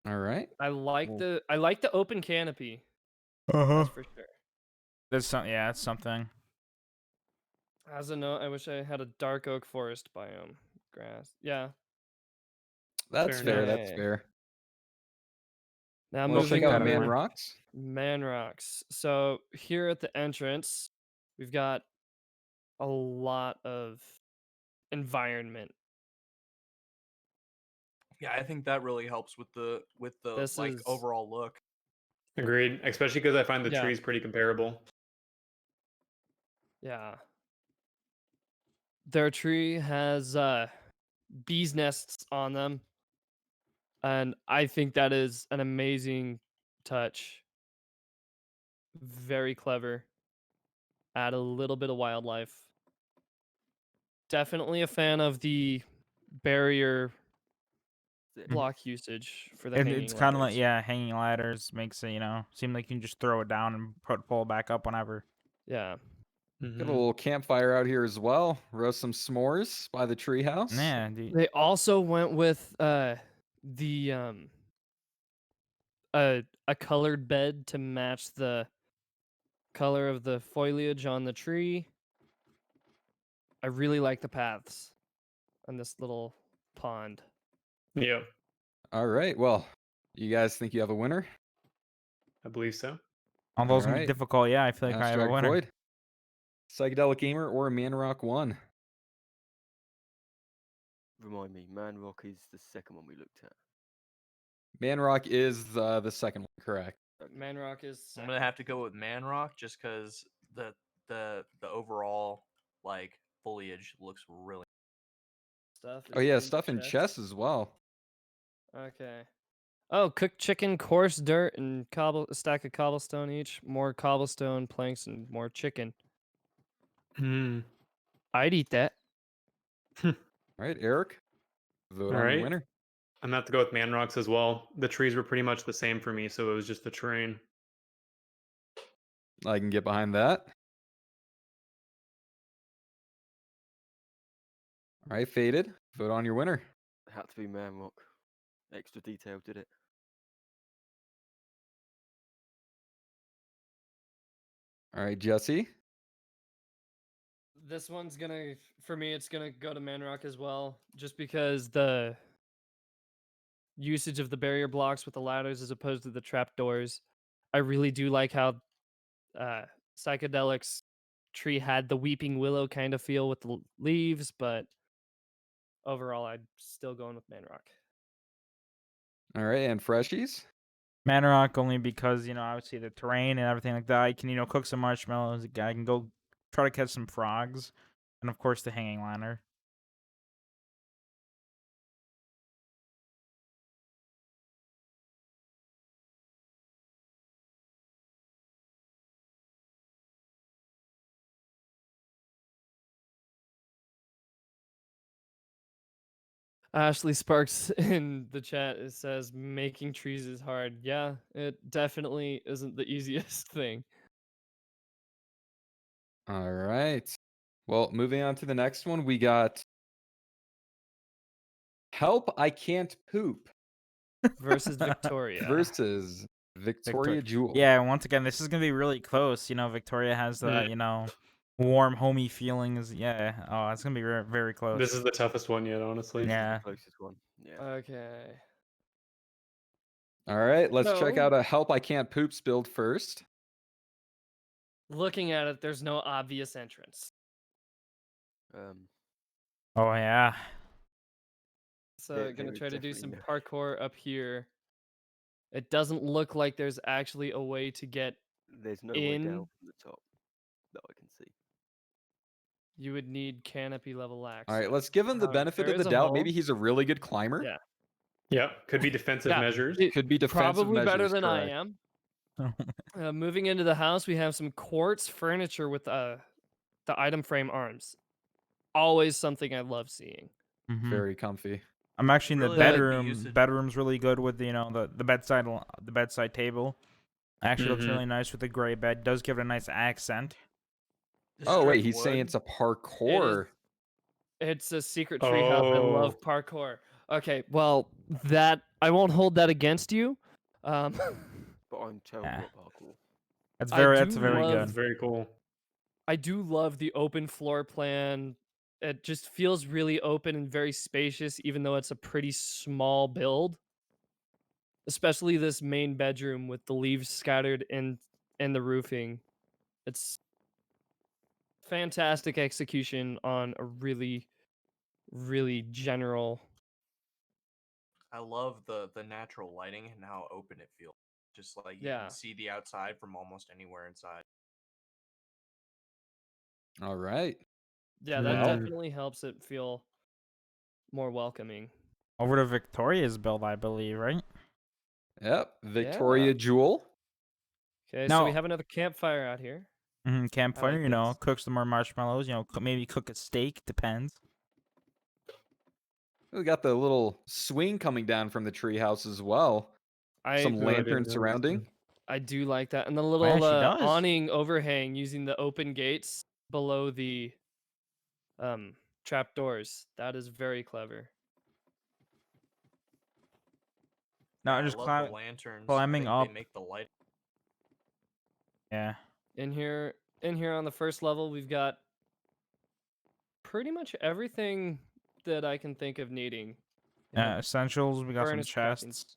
All right. I like Well- the open canopy. Uh-huh. That's for sure. That's something. As a note, I wish I had a dark oak forest biome. Grass. Yeah. That's Fair fair. enough. That's Okay. fair. Now Well, check moving out that in Man over. mind. Rocks. Man Rocks. So here at the entrance, we've got a lot of environment. Yeah, I think that really helps with the This like is overall look. Agreed. Especially because I find the Yeah. trees pretty comparable. yeah. Their tree has bees nests on them, and I think that is an amazing touch. Very clever. Add a little bit of wildlife. Definitely a fan of the barrier That's it. block usage for the And hanging it's kind of like ladders. hanging ladders makes it seem like you can just throw it down and pull it back up whenever. Yeah. Got a Mhm. little campfire out here as well. Roast some s'mores by the treehouse. Yeah, dude. They also went with the a colored bed to match the color of the foliage on the tree. I really like the paths on this little pond. Yep, All right. Well, you guys think you have a winner? I believe so. Although it's All gonna be right. difficult, yeah, I feel like I have a Abstract winner. Void. Psychedelic Gamer or Manrock 1? Remind me, Man Rock is the second one we looked at. Manrock is the second one, correct? Manrock is I'm gonna have to go with Manrock just because the overall like foliage looks really. stuff. Oh is yeah, in stuff in chest. chess as well. Okay. Oh, cooked chicken, coarse dirt, and a stack of cobblestone each. More cobblestone planks and more chicken. Hmm. I'd eat that. All right, Eric, vote All on your right. winner. I'm gonna have to go with man rocks as well. The trees were pretty much the same for me, so it was just the terrain. I can get behind that. All right, Faded, vote on your winner. It had to be man rock. Extra detail did it. All right, Jesse. This one's gonna, for me, it's gonna go to Manrock as well, just because the usage of the barrier blocks with the ladders as opposed to the trapdoors. I really do like how uh, Psychedelics tree had the weeping willow kind of feel with the leaves, but overall, I'd still going with Manrock. All right, and Freshies. Manrock only because obviously the terrain and everything like that. I can cook some marshmallows. I can go try to catch some frogs, and of course the hanging lantern. Ashley Sparks in the chat, it says making trees is hard. Yeah, it definitely isn't the easiest thing. All right. Well, moving on to the next one, we got Help I Can't Poop Versus Victoria. versus Victoria Jewel. Yeah, once again, this is gonna be really close. Victoria has the warm, homey feelings. Yeah. Oh, it's gonna be very close. This is the toughest one yet, honestly. Yeah. The closest one. Yeah. Okay. All right, let's check So- out a Help I Can't Poops build first. Looking at it, there's no obvious entrance. Oh yeah. So There gonna is try to do some definitely parkour up here. It doesn't look like there's actually a way to get There's no way in. down from the top that I can see. You would need canopy level access. All right, let's give him the However, benefit there of the is a doubt. hole. Maybe he's a really good climber. Yeah. Yeah, could be defensive Yeah, measures. it- Could be defensive Probably better measures, than I correct. am. Moving into the house, we have some quartz furniture with the item frame arms. Always something I love seeing. Mhm. Very comfy. I'm actually in the Really like the bedroom. usage- Bedroom's really good with the bedside table. Actually looks Mhm. really nice with the gray bed. Does give it a nice accent. The Oh wait, stripped he's saying wood, it's a parkour. It's a secret treehouse. I love Oh. parkour. Okay, well, that I won't hold that against you. But I'm terrible Yeah. at parkour. That's I very do very love- That's good. very cool. I do love the open floor plan. It just feels really open and very spacious, even though it's a pretty small build. Especially this main bedroom with the leaves scattered in the roofing. It's fantastic execution on a really, really general. I love the natural lighting and how open it feels. Just like you Yeah. can see the outside from almost anywhere inside. All right. Yeah, that Wow. definitely helps it feel more welcoming. Over to Victoria's build, I believe, right? Yep. Victoria Jewel. Okay, so we Now- have another campfire out here. Campfire, this. cook some more marshmallows. Maybe cook a steak. Depends. We got the little swing coming down from the treehouse as well. Some I No, I didn't lanterns notice surrounding. them. I do like that, and the little she does. awning overhang using the open gates below the trap doors. That is very clever. No, I just love the lanterns. climbing I think up. They make the light. Yeah. In here on the first level, we've got pretty much everything that I can think of needing. We have Essentials. We got some furnace crafting. chests.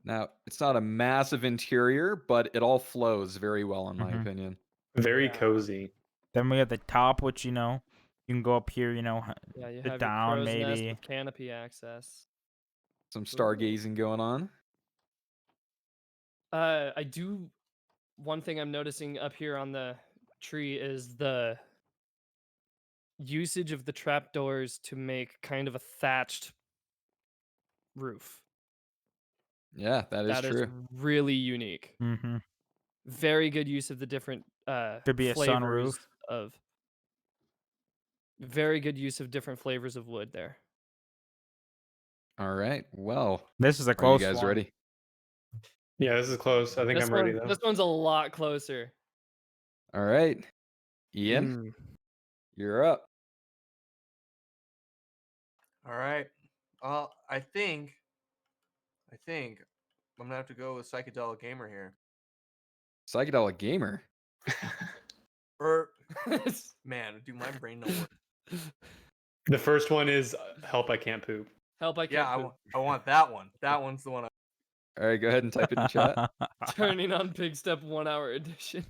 Now, it's not a massive interior, but it all flows very well, in my Mhm. opinion. Very Yeah. cozy. Then we have the top, which you can go up here. Yeah, you sit have down your crow's nest maybe. with canopy access. Some stargazing going on. I do. One thing I'm noticing up here on the tree is the usage of the trapdoors to make kind of a thatched roof. Yeah, that is true. Really unique. Mm-hmm. Very good use of the different Could be a flavors sunroof. of Very good use of different flavors of wood there. All right. Well, This is a are you close guys one. ready? Yeah, this is close. I think I'm ready though. This one's a lot closer. All right. Ian, Mm. you're up. All right. I think I'm gonna have to go with psychedelic gamer here. Psychedelic gamer. Or man, dude, my brain don't work. The first one is help I can't poop. Help! I can't Yeah, poop. I want that one. That one's the one. All right, go ahead and type it in chat. Turning on Big Step 1 hour edition.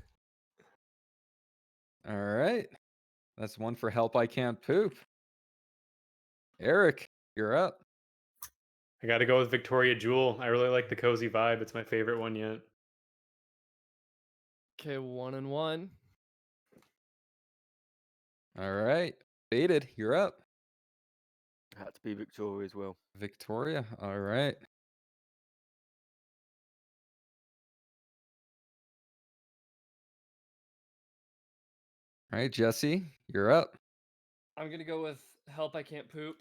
All right. That's one for help I can't poop. Eric, you're up. I got to go with Victoria Jewel. I really like the cozy vibe. It's my favorite one yet. Okay, 1 and 1. All right. Faded, you're up. Had to be Victoria as well. Victoria, all right. All right, Jesse, you're up. I'm gonna go with help! I can't poop.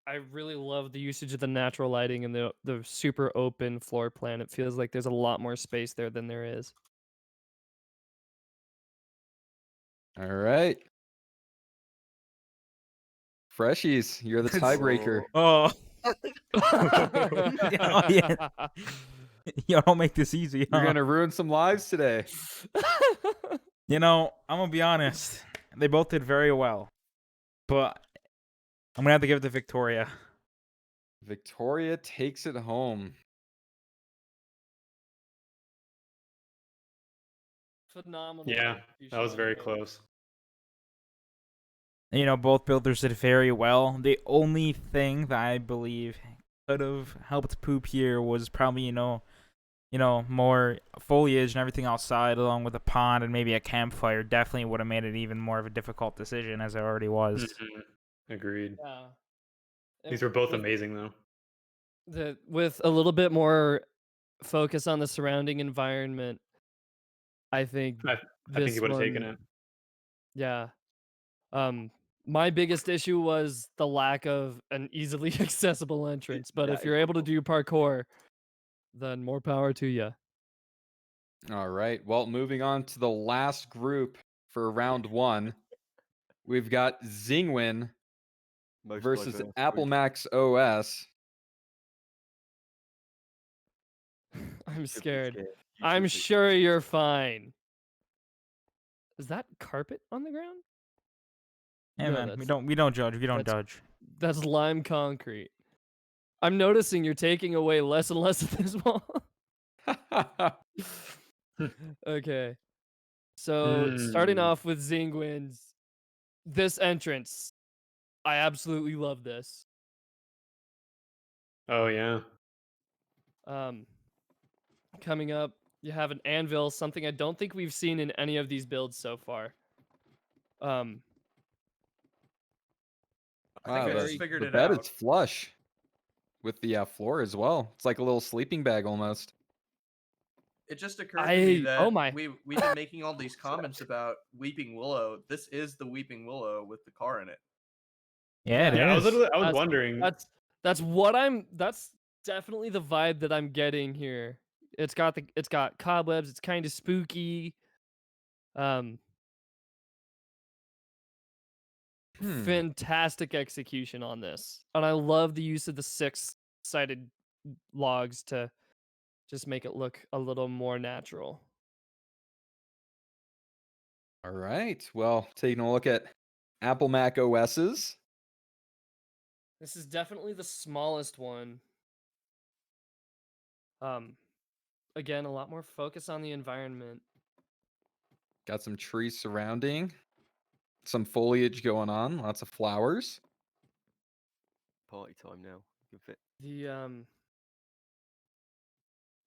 I really love the usage of the natural lighting and the super open floor plan. It feels like there's a lot more space there than there is. All right. Freshies, you're the tiebreaker. Oh. Oh, yeah. Yo, don't make this easy. You're Huh? gonna ruin some lives today. You know, I'm gonna be honest. They both did very well, but I'm gonna have to give it to Victoria. Victoria takes it home. Phenomenal. Yeah, that was execution on very your end. close. You know, both builders did very well. The only thing that I believe could have helped poop here was probably, you know, more foliage and everything outside, along with a pond and maybe a campfire. Definitely would have made it even more of a difficult decision, as it already was. Mhm. Agreed. Yeah. These were both With amazing though. with a little bit more focus on the surrounding environment, I think I think this he would have taken one. it. Yeah. My biggest issue was the lack of an easily accessible entrance. But That if is you're able to cool. do parkour, then more power to you. All right. Well, moving on to the last group for round one. We've got Zingwin Most versus diverse Apple group. Max OS. I'm Should be scared. You I'm should be. sure you're fine. Is that carpet on the ground? Hey, No, man, we that's don't judge. We don't that's- judge. that's lime concrete. I'm noticing you're taking away less and less of this wall. Okay. So starting Hmm. off with Zingwins, this entrance, I absolutely love this. Oh yeah. Coming up, you have an anvil, something I don't think we've seen in any of these builds so far. I Wow, think I the, just figured the it bed out. is flush with the floor as well. It's like a little sleeping bag almost. It just occurred to me that oh my. we've been making all these comments about Weeping Willow. This is the Weeping Willow with the car in it. Yeah, it Yeah, I was is. I was wondering. That's definitely the vibe that I'm getting here. It's got cobwebs, it's kind of spooky. Fantastic execution on this. And I love the use of the 6-sided logs to just make it look a little more natural. All right. Well, taking a look at Apple Mac OSs. This is definitely the smallest one. Again, a lot more focus on the environment. Got some trees surrounding, some foliage going on, lots of flowers. Party time now. You can fit.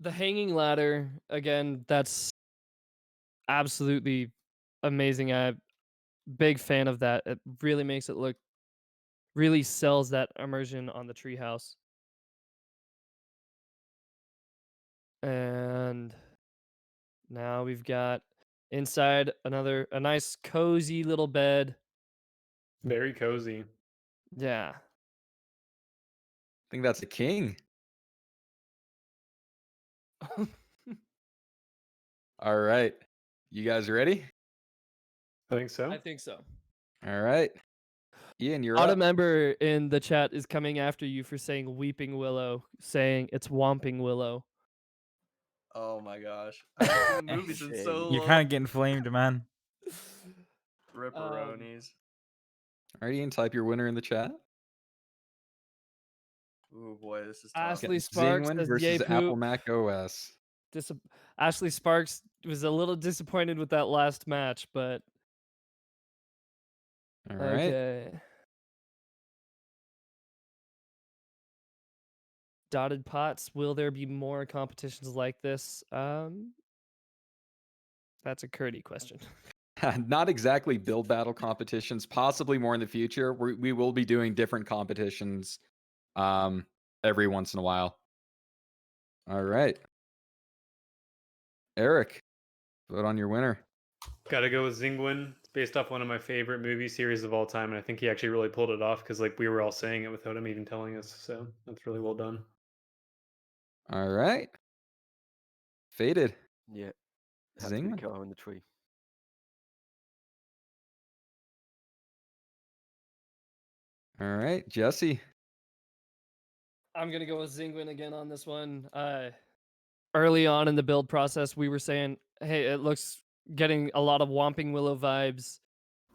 The hanging ladder, again, that's absolutely amazing. I'm big fan of that. It really makes it look, really sells that immersion on the treehouse. And now we've got Inside a nice cozy little bed. Very cozy. Yeah. I think that's a king. All right. You guys ready? I think so. I think so. All right. Ian, you're Auto up. member in the chat is coming after you for saying Weeping Willow, saying it's Whomping Willow. Oh my gosh. I haven't seen the movie since so Shame. You're long. kind of getting flamed, man. Ripperonis. All right, Ian, type your winner in the chat. Oh boy, this is tough. Ashley Sparks Zingwin says yay versus Apple poop. Mac OS. Ashley Sparks was a little disappointed with that last match, but All right. okay. Dotted pots. Will there be more competitions like this? That's a Curdy question. Not exactly build battle competitions, possibly more in the future. We will be doing different competitions every once in a while. All right. Eric, vote on your winner. Gotta go with Zingwin. It's based off one of my favorite movie series of all time, and I think he actually really pulled it off because like we were all saying it without him even telling us. So that's really well done. All right. Faded. Yeah. Had to be the Zingman. car in the tree. All right. Jesse. I'm gonna go with Zingwin again on this one. Early on in the build process, we were saying, "Hey, it looks getting a lot of Whomping Willow vibes,"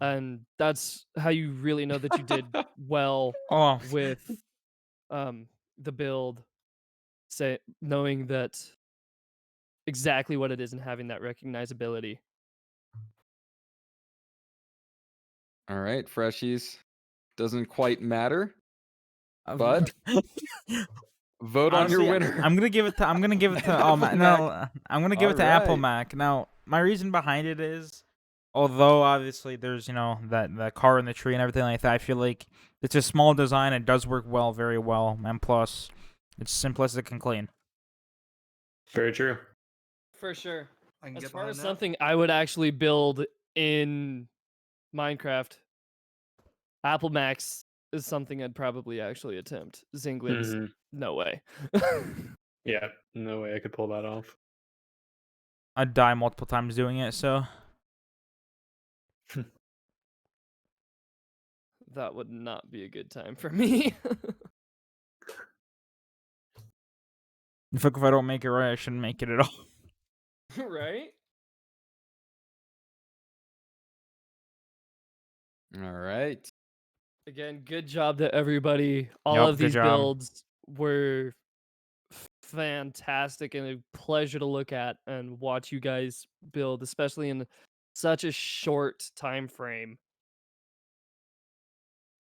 and that's how you really know that you did well Oh, with the build. Say knowing that exactly what it is and having that recognizability. All right. Freshies. Doesn't quite matter. uh, But vote on your honestly, winner. I'm gonna give it to. I'm gonna give it to. Oh, Apple no, I'm gonna give it to Apple Alright. Mac. Now, my reason behind it is, although obviously there's that car in the tree and everything like that, I feel like it's a small design. It does work well, very well, and plus, it's simplistic and clean. Very true. For sure. I can As get far behind as that. something I would actually build in Minecraft, Apple Max is something I'd probably actually attempt. Zingwin's, Mhm. no way. Yeah, no way I could pull that off. I'd die multiple times doing it, so That would not be a good time for me. if I don't make it right, I shouldn't make it at all. Right? All right. Again, good job to everybody. All Yup, of good these job. builds were fantastic and a pleasure to look at and watch you guys build, especially in such a short time frame.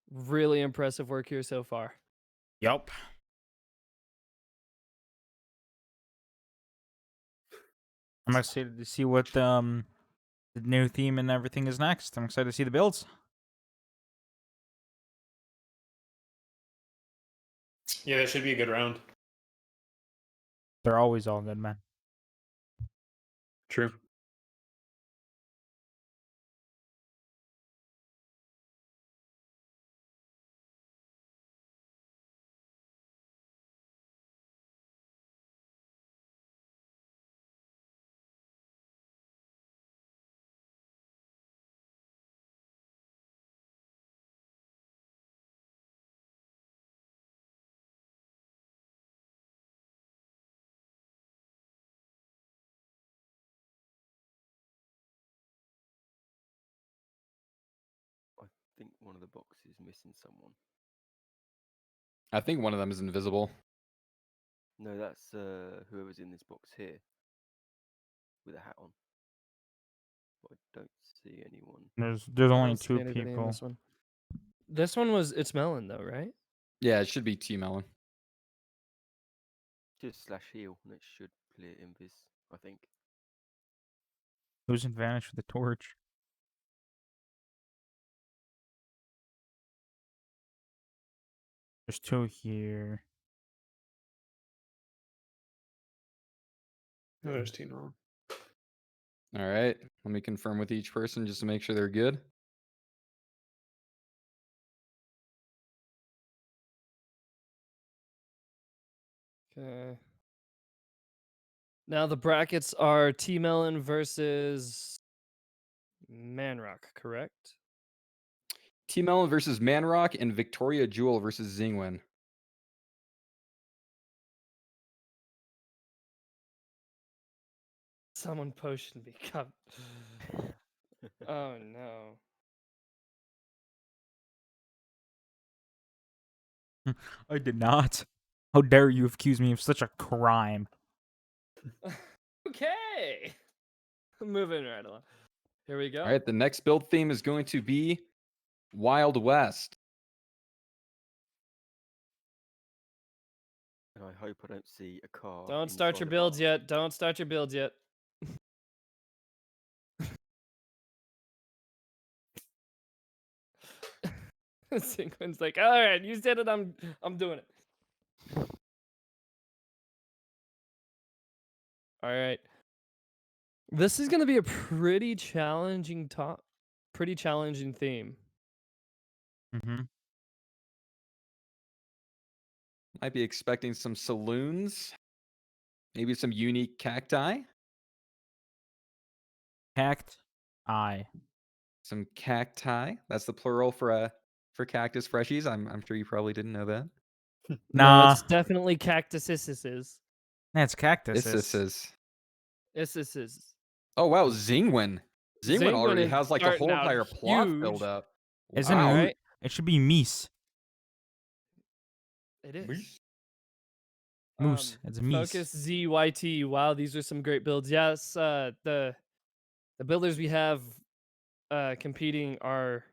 Really impressive work here so far. Yup. I'm excited to see what the new theme and everything is next. I'm excited to see the builds. Yeah, that should be a good round. They're always all good, man. True. I think one of the boxes is missing someone. I think one of them is invisible. No, that's whoever's in this box here with a hat on. But I don't see anyone. There's I only don't see two anybody in people. this one. This one was it's Melon though, right? Yeah, it should be T Melon. Just slash heal, and it should clear invis, I think. Who's advantage with the torch? There's two here. Oh, there's Tina. All right. Let me confirm with each person just to make sure they're good. Okay. Now the brackets are T Melon versus Manrock, correct? T Melon versus Manrock and Victoria Jewel versus Zingwin. Someone potioned me. God. Oh no. I did not. How dare you accuse me of such a crime? Okay. Moving right along. Here we go. All right. The next build theme is going to be Wild West. And I hope I don't see a car. Don't start your builds yet. Don't start your builds yet. Sequin's like, all right, you said it. I'm doing it. All right. This is gonna be a pretty challenging theme. Mm-hmm. Might be expecting some saloons, maybe some unique cacti, Cacti. some cacti. That's the plural for cactus freshies. I'm sure you probably didn't know that. No, Nah, it's definitely cactuses. that's This cactuses. is. This is. Oh wow, Zingwin. Zingwin Zingwin already is has like a starting whole out entire plot filled huge. up. Isn't Wow. Mu- right. It should be Meese. It is. Moose? Moose. It's Meese. Focus ZYT. Wow, these are some great builds. Yes, the builders we have competing are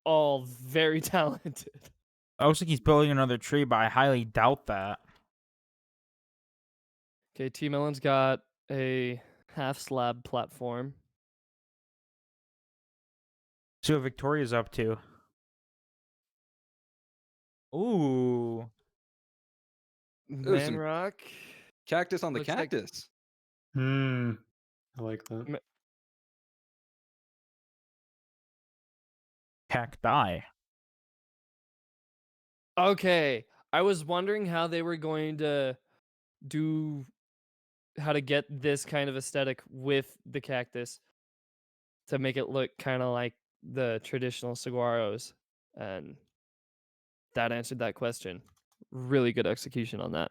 all very talented. It looks like he's building another tree, but I highly doubt that. Okay, T Melon's got a half slab platform. See what Victoria's up to. Ooh. Ooh, some Manrock. cactus on the Looks like- cactus. I like that. Cacti. Okay, I was wondering how they were going to how to get this kind of aesthetic with the cactus to make it look kind of like the traditional saguaros, and that answered that question. Really good execution on that.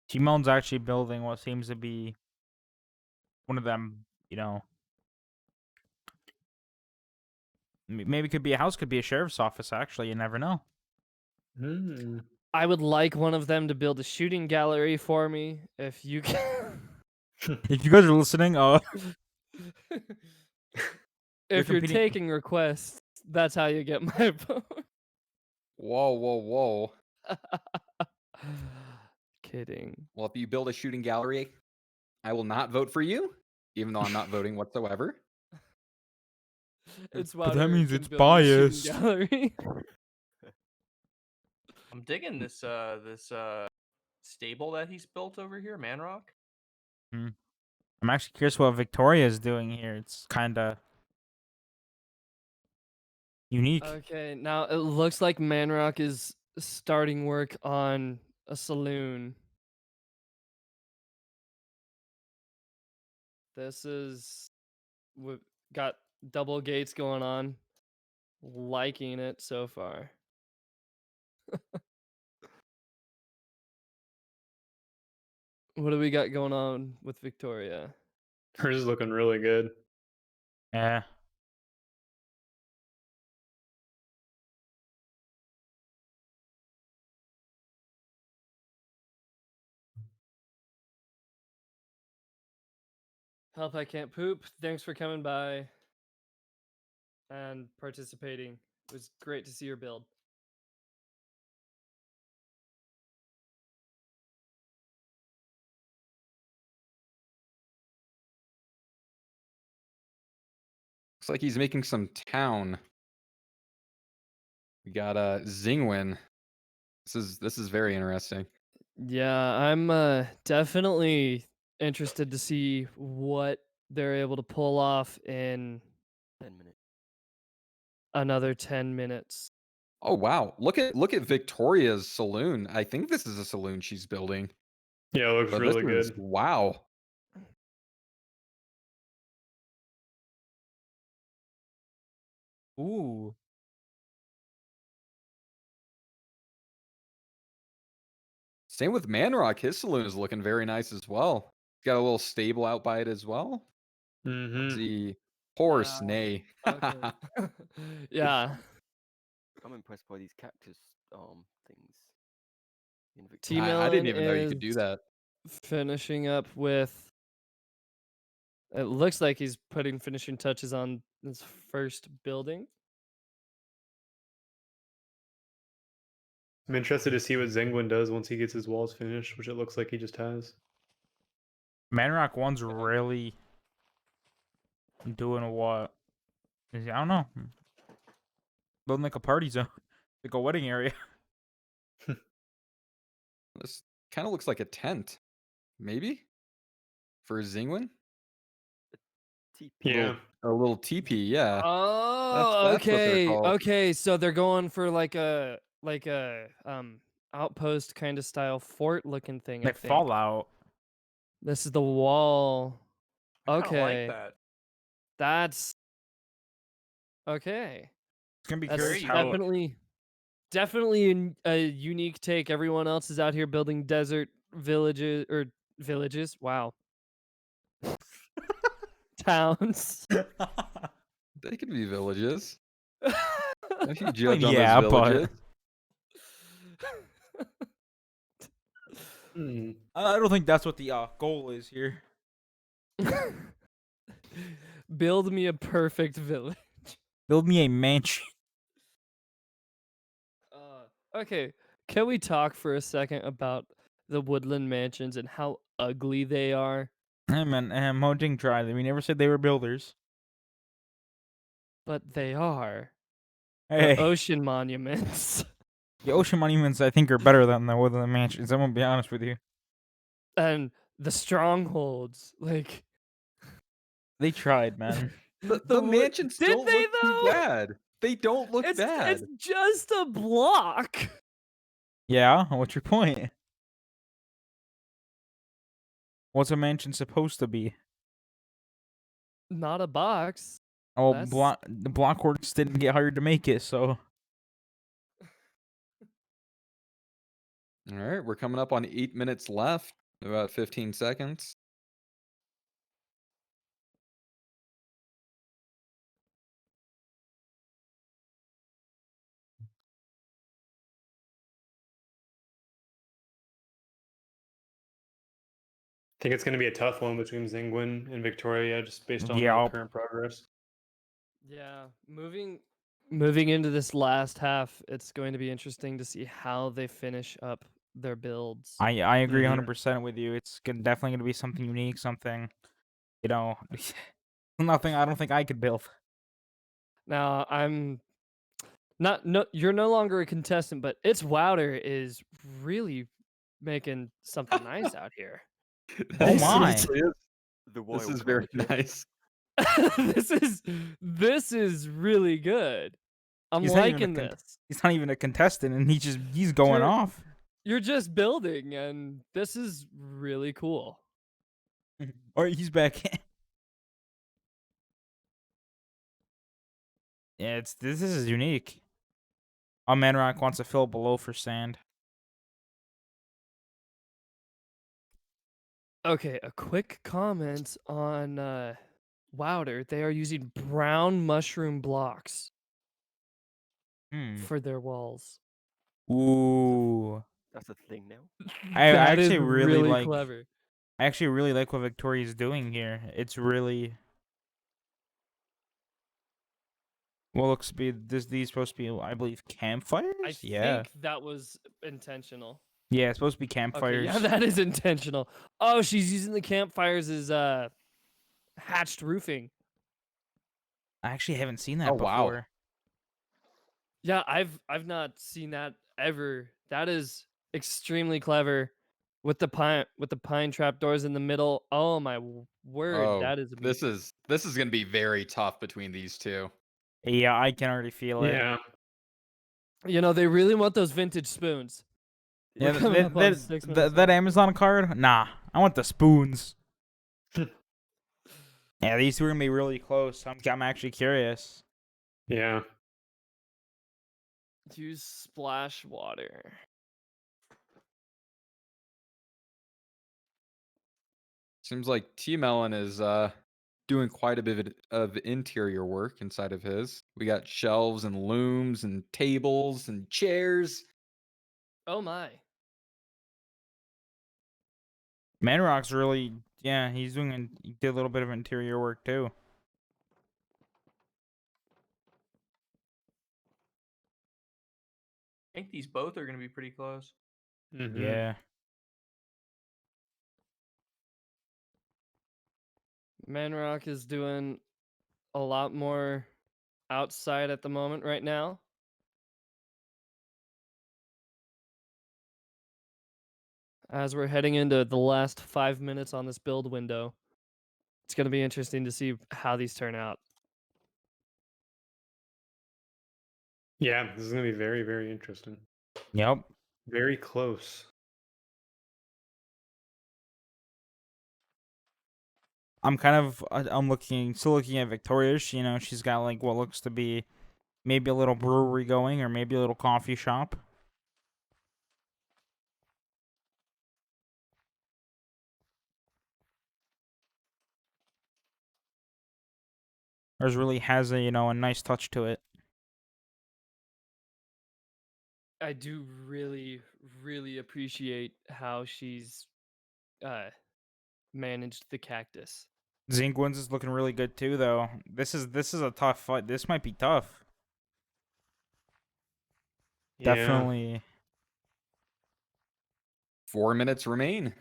T-Melon's actually building what seems to be one of them, maybe could be a house, could be a sheriff's office, actually. You never know. I would like one of them to build a shooting gallery for me if you can. If you guys are listening, If you're competing- taking requests, that's how you get my vote. Whoa, whoa, whoa. Kidding. Well, if you build a shooting gallery, I will not vote for you, even though I'm not voting whatsoever. It's But that Wilder means can it's build a shooting biased. gallery. I'm digging this stable that he's built over here, Manrock. I'm actually curious what Victoria's doing here. It's kind of unique. Okay, now it looks like Manrock is starting work on a saloon. This is we've got double gates going on. Liking it so far. What do we got going on with Victoria? Hers is looking really good. Yeah. Help I Can't Poop. Thanks for coming by and participating. It was great to see your build. Looks like he's making some town. We got Zingwin. This is very interesting. Yeah, I'm definitely interested to see what they're able to pull off in 10 minutes. another 10 minutes. Oh wow. Look at Victoria's saloon. I think this is a saloon she's building. Yeah, it looks But this really is good. wow. Ooh. Same with Manrock. His saloon is looking very nice as well. Got a little stable out by it as well. Mm-hmm. The horse neigh. Okay. Yeah. I'm impressed by these cactus things in T Victoria. I didn't Melon even know you is could do that. finishing up with. It looks like he's putting finishing touches on his first building. I'm interested to see what Zengwin does once he gets his walls finished, which it looks like he just has. Manrock 1's really doing what? I don't know. Building like a party zone, like a wedding area. This kind of looks like a tent. Maybe? For Zingwin? TP. Yeah. A little teepee, yeah. Oh, That's what they're okay. called. Okay, so they're going for like a outpost kind of style fort looking thing, I Like think. Fallout. This is the wall. I kinda Okay. like that. That's okay. It's gonna be That's curious Very how. definitely a unique take. Everyone else is out here building desert villages. Wow. Towns. They could be villages. If you I judge mean, on yeah, those but villages. Hmm. I don't think that's what the goal is here. Build me a perfect village. Build me a mansion. Okay, can we talk for a second about the woodland mansions and how ugly they are? Hey man, Mojang tried. We never said they were builders. But they are. Hey, The ocean monuments. the ocean monuments I think are better than the woodland mansions. I'm gonna be honest with you. And the strongholds. Like They tried, man. The mansions Did don't they look too though? bad. They don't look It's bad. just a block. Yeah, what's your point? What's a mansion supposed to be? Not a box. Oh, That's- the Blockworks didn't get hired to make it, so All right, we're coming up on 8 minutes left. About 15 seconds. I think it's going to be a tough one between Zengwin and Victoria, just based on Yup. the current progress. Yeah, moving into this last half, it's going to be interesting to see how they finish up their builds. I agree Mhm. 100% with you. It's definitely gonna be something unique, something, you know, nothing I don't think I could build. Now, I'm not no you're no longer a contestant, but it's Wouter is really making something nice out here. Oh This my. seriously is- The This wild is very card. nice. this is really good. I'm He's not even a liking con- this. He's not even a contestant, and he's going Dude. off. You're just building, and this is really cool. Or he's back. Yeah, this is unique. Oh, Manrock wants to fill below for sand. Okay, a quick comment on Wouter. They are using brown mushroom blocks for their walls. Ooh. That's a thing now. I That is actually really like. clever. I actually really like what Victoria's doing here. It's really. What looks to be these supposed to be, I believe, campfires? I Yeah. think that was intentional. Yeah, it's supposed to be Okay, campfires. yeah, that is intentional. Oh, she's using the campfires as hatched roofing. I actually haven't seen that Oh, wow. before. Yeah, I've not seen that ever. That is extremely clever with the pine trapdoors in the middle. Oh my word, Oh, that is this is gonna be very tough between these two. Yeah, I can already feel it. Yeah. they really want those vintage spoons. We're Yeah, coming up on 6 minutes that now. Amazon card? Nah, I want the spoons. Yeah, these two are gonna be really close. I'm actually curious. Yeah. Use splash water. Seems like T Melon is doing quite a bit of interior work inside of his. We got shelves and looms and tables and chairs. Oh my. Manrock's really, yeah, he did a little bit of interior work too. I think these both are going to be pretty close. Mm-hmm. Yeah. Manrock is doing a lot more outside at the moment right now. As we're heading into the last 5 minutes on this build window, it's going to be interesting to see how these turn out. Yeah, this is gonna be very, very interesting. Yep. Very close. I'm still looking at Victoria's. She's got like what looks to be maybe a little brewery going or maybe a little coffee shop. Hers really has a nice touch to it. I do really, really appreciate how she's uh, managed the cactus. Zinguins is looking really good too, though. This is a tough fight. This might be tough. Yeah. Definitely. 4 minutes remain.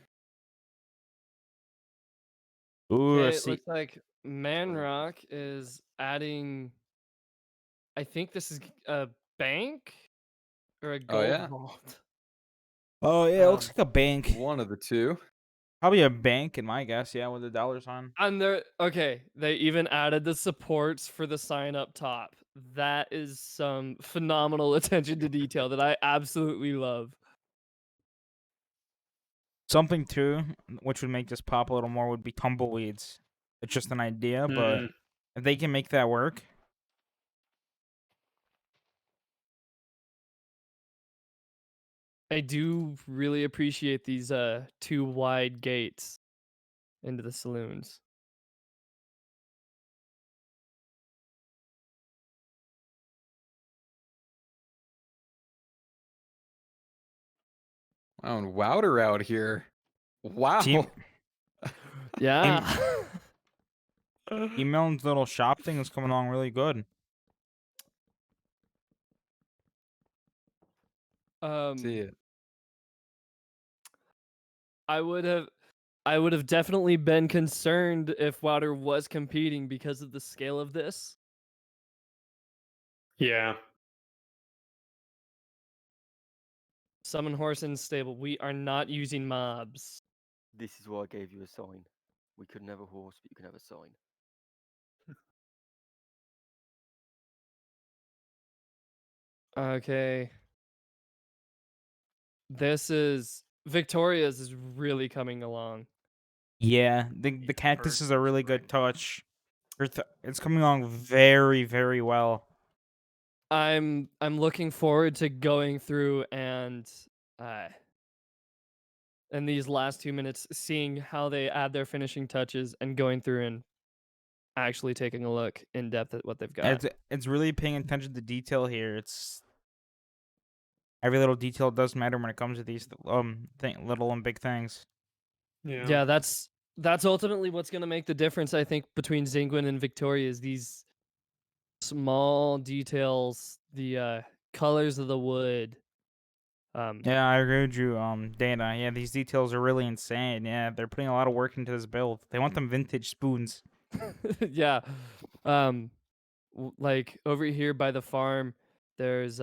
Ooh, Okay, it see, looks like Manrock is adding. I think this is a bank or a Oh gold yeah, vault. oh yeah, it looks like a bank. one of the two. Probably a bank in my guess. Yeah, with the dollars on. And they even added the supports for the sign up top. That is some phenomenal attention to detail that I absolutely love. Something too, which would make this pop a little more, would be tumbleweeds. It's just an idea, but Mm. if they can make that work, I do really appreciate these two wide gates into the saloons. Wow, and Wouter out here. Team Wow. Yeah. Melon's little shop thing is coming along really good. See it. I would have definitely been concerned if Wouter was competing because of the scale of this. Yeah. Summon horse in stable. We are not using mobs. This is why I gave you a sign. We couldn't have a horse, but you can have a sign. Okay. This is Victoria's is really coming along. Yeah, the cactus is a really good touch. It's coming along very, very well. I'm looking forward to going through and in these last 2 minutes seeing how they add their finishing touches and going through and actually taking a look in depth at what they've got. It's really paying attention to detail here. It's every little detail does matter when it comes to these little and big things. Yeah. Yeah, that's ultimately what's going to make the difference, I think, between Zinguin and Victoria is these small details, the colors of the wood. Yeah, I agree with you, Dana. Yeah, these details are really insane. Yeah, they're putting a lot of work into this build. They want them vintage spoons. Yeah. Like over here by the farm, there's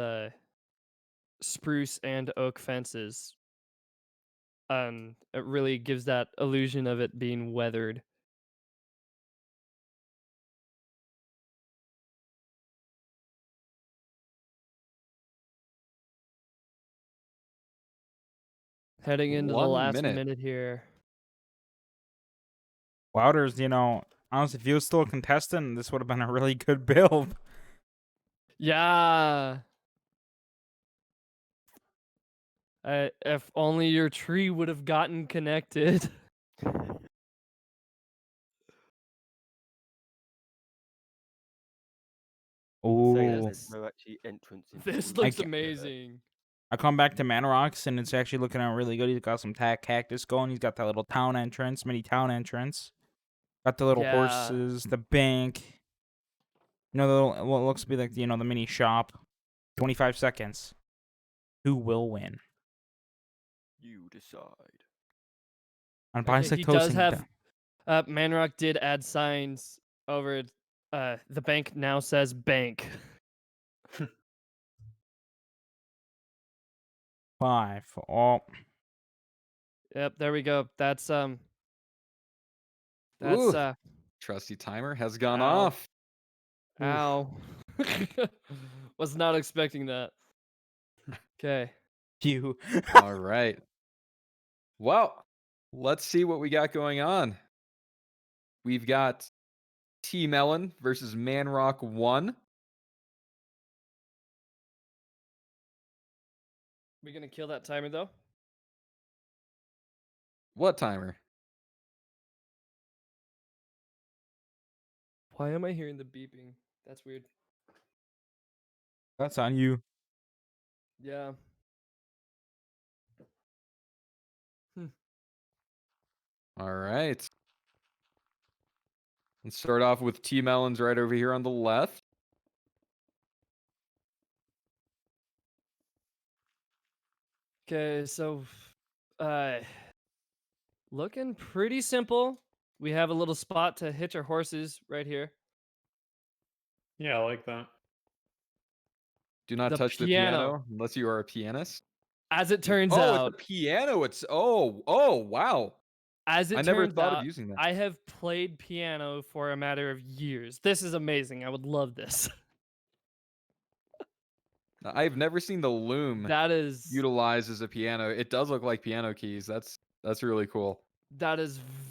spruce and oak fences. It really gives that illusion of it being weathered. Heading into the 1 last minute. minute here. Wouters, honestly, if he was still a contestant, this would have been a really good build. Yeah. If only your tree would have gotten connected. Say that Oh, there's no actually entrance into This all looks these, amazing. I come back to Manrocks, and it's actually looking out really good. He's got some cactus going. He's got that little town entrance, mini town entrance. Got the little Yeah. horses, the bank. The little, what looks to be like, the mini shop. 25 seconds. Who will win? You decide. On Okay, he does BisectHosting. have Manrock did add signs over it. The bank now says bank. 5. Oh, Yep, there we go. That's Ooh, uh trusty timer has gone ow. off. Ow. Was not expecting that. Okay. you. All right. Well, let's see what we got going on. We've got T Melon versus Manrock 1. We gonna kill that timer though? What timer? Why am I hearing the beeping? That's weird. That's on you. Yeah. All right. Let's start off with T Melons right over here on the left. Okay, so looking pretty simple. We have a little spot to hitch our horses right here. Yeah, I like that. Do not The touch the piano. piano unless you are a pianist. As it turns Oh, it's a out, piano. Oh, wow. as I it never turns thought of out, using that. I have played piano for a matter of years. This is amazing. I would love this. I've never seen the loom That is utilized as a piano. It does look like piano keys. That's really cool.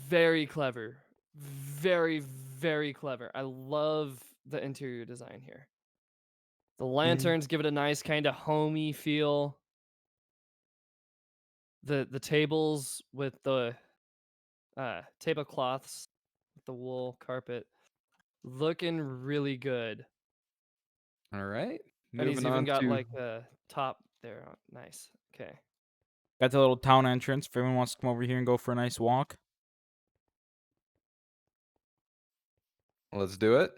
very clever. Very, very clever. I love the interior design here. The lanterns give it a nice kind of homey feel. The tables with the tablecloths, with the wool carpet, looking really good. All right. And he's Moving even on got to like a top there. Nice. Okay. Got the little town entrance if everyone wants to come over here and go for a nice walk. let's do it.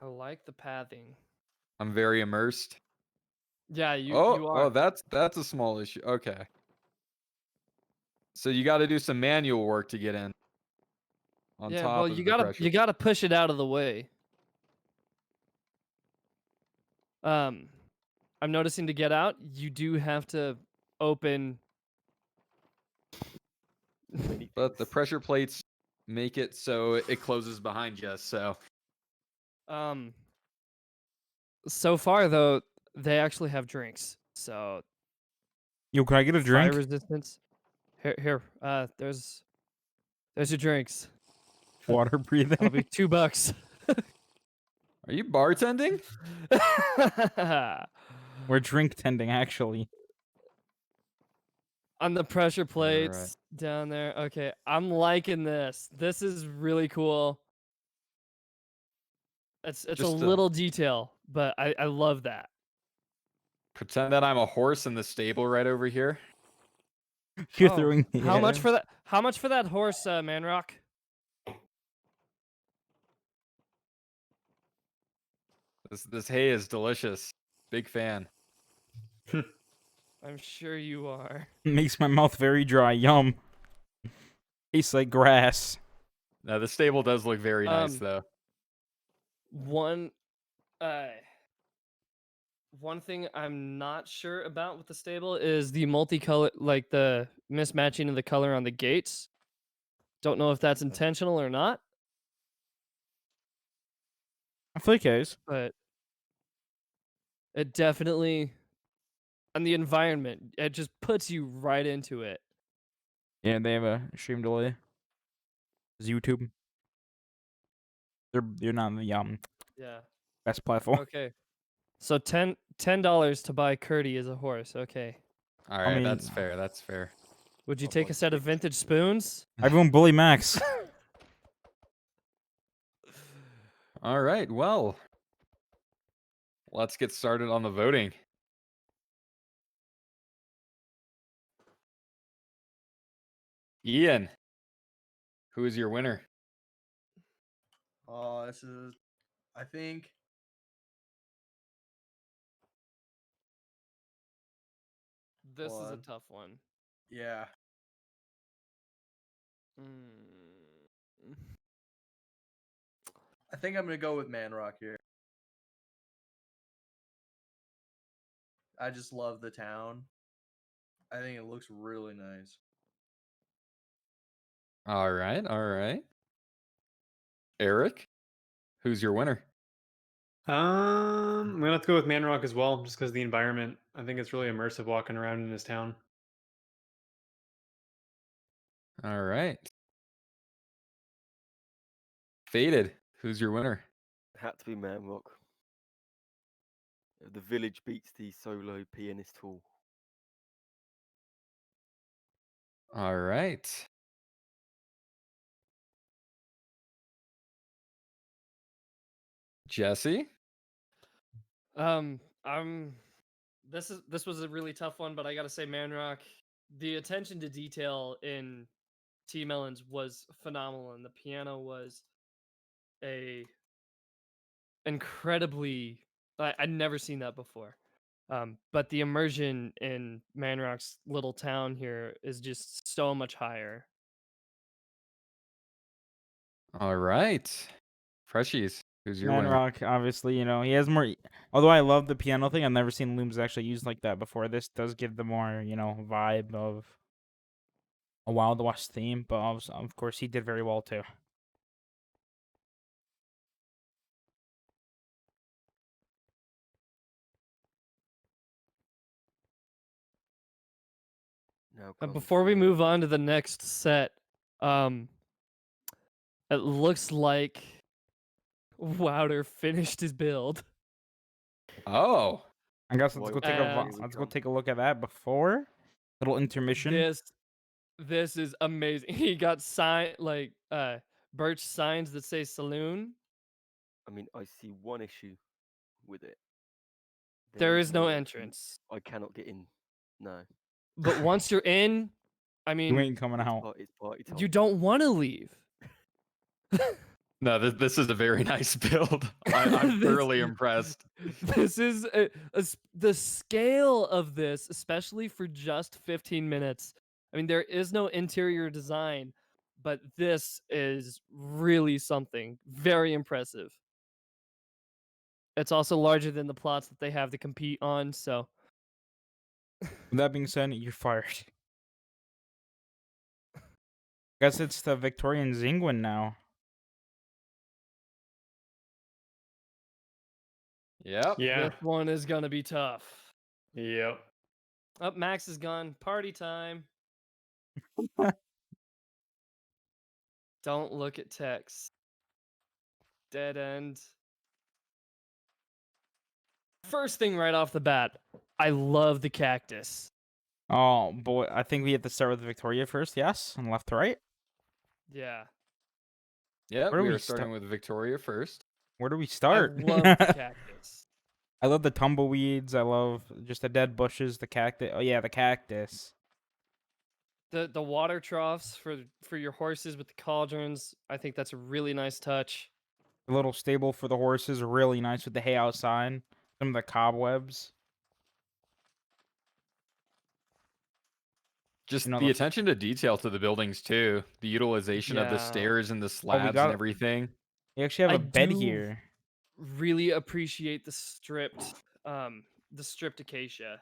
I like the pathing. I'm very immersed. Yeah, you Oh, are. that's a small issue. Okay. So you got to do some manual work to get in on Yeah, well top of the pressure. you gotta push it out of the way. I'm noticing to get out, you do have to open. Many But the things. pressure plates make it so it closes behind you. So So far though, they actually have drinks. So Yo, can I get a fire drink? resistance. Here. There's your drinks. Water breathing. That'll be $2. are you bartending? We're drink tending, actually. On the pressure plates right. down there. Okay, I'm liking this. This is really cool. It's a Just to little detail, but I love that. pretend that I'm a horse in the stable right over here. You're Oh, throwing the how much air. for that? How much for that horse, Manrock? This hay is delicious. Big fan. I'm sure you are. Makes my mouth very dry. Yum. Tastes like grass. Now the stable does look very nice though. One, One thing I'm not sure about with the stable is the multicolor, like the mismatching of the color on the gates. Don't know if that's intentional or not, I feel like it is. but it definitely, and the environment, it just puts you right into it. Yeah, they have a stream delay. It's YouTube. They're not the Yeah. best platform. Okay. So $10 to buy Curdy as a horse. Okay. All I right, mean, that's fair. That's fair. Would you I'd take like a set of 6. vintage spoons? everyone bully Max. All right, well, let's get started on the voting. Ian, who is your winner? This is, I think, This is a one. tough one. Yeah. Mm. I think I'm gonna go with Manrock here. I just love the town. I think it looks really nice. All right, all right. Eric, who's your winner? I'm gonna have to go with Manrock as well, just because the environment. I think it's really immersive walking around in this town. All right. Faded, who's your winner? Had to be Manrock. The village beats the solo pianist hall. All right. Jesse? I'm. This was a really tough one, but I gotta say, Manrock. The attention to detail in T Melons was phenomenal, and the piano was a incredibly. I'd never seen that before. But the immersion in Manrock's little town here is just so much higher. All right. Freshies, who's your winner? Manrock, obviously, he has more. Although I love the piano thing, I've never seen looms actually used like that before. This does give the more, vibe of a Wild West theme, but of course he did very well too. Now And comes before we the move on to the next set, um, it looks like Wouter finished his build. Oh, I guess let's Wild go take West. And Here we let's go come. take a look at that before little intermission. This is amazing. He got birch signs that say saloon. I mean, I see one issue with it. There is no entrance. entrance. I cannot get in. No. But once you're in, I You mean, ain't coming out. It's party time. you don't want to leave. no, this is a very nice build. I'm This- thoroughly impressed. This is the scale of this, especially for just 15 minutes. I mean, there is no interior design, but this is really something very impressive. It's also larger than the plots that they have to compete on, so With that being said, you're fired. Guess it's the Victorian Zinguin now. Yep. Yeah. this one is gonna be tough. Yep. Up, Max is gone. Party time. Don't look at text. Dead end. First thing right off the bat, I love the cactus. Oh boy, I think we have to start with Victoria first. Yes, and left to right. Yeah, Yep. Where do We we are starting with Victoria first. Where do we I start? love the cactus. I love the tumbleweeds. I love just the dead bushes, the cactus. Oh yeah, the cactus. The water troughs for your horses with the cauldrons. I think that's a really nice touch. The little stable for the horses, really nice with the hay outside. Some of the cobwebs. Just You know, the attention to detail to the buildings too. The utilization of the Yeah. stairs and the we slabs got and it. everything. You actually have I a bed do here. really appreciate the stripped the stripped acacia.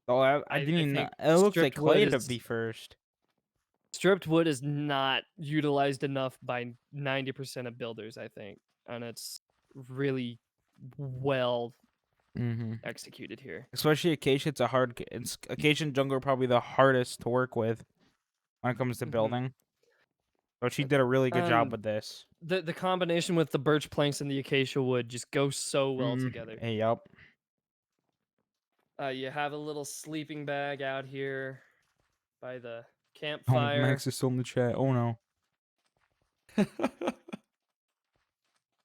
Oh, I I didn't even know. think It looks like stripped wood clay to is be first. stripped wood is not utilized enough by 90% of builders, I think, and it's really well Mm-hmm. executed here. Especially acacia, it's a hard. Acacia and jungle are probably the hardest to work with when it comes to Mhm. building. So she did a really good job And with this. the combination with the birch planks and the acacia wood just goes so well together. Hey, yup. You have a little sleeping bag out here by the Oh, campfire. Max is still in the chat. Oh no.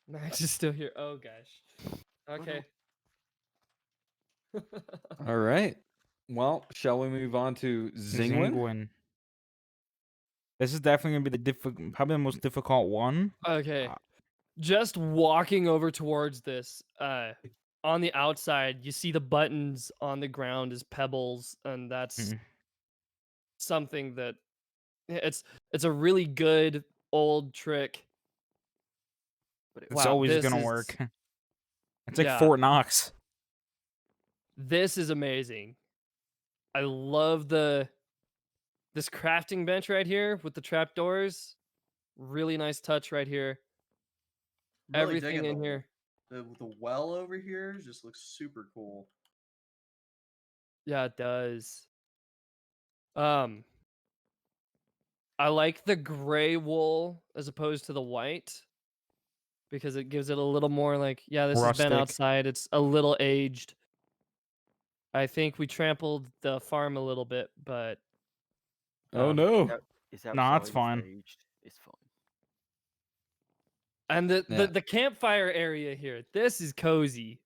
Max is still here. Oh gosh. Okay. All right. Well, shall we move on to Zingwin? Zingwin. This is definitely gonna be probably the most difficult one. Okay. Just walking over towards this, on the outside, you see the buttons on the ground as pebbles, and that's Mhm. something that it's a really good old trick. But it It's Wow, always this gonna is work. It's like yeah, Fort Knox. this is amazing. I love this crafting bench right here with the trapdoors. Really nice touch right here. Really Everything digging in here. the well over here just looks super cool. Yeah, it does. Um, I like the gray wool as opposed to the white because it gives it a little more like, yeah, this has been Rustic. outside. It's a little aged. I think we trampled the farm a little bit, but Oh um, no. It's Nah, it's outside. fine. It's aged. It's fine. and the, Yeah. the campfire area here, this is cozy.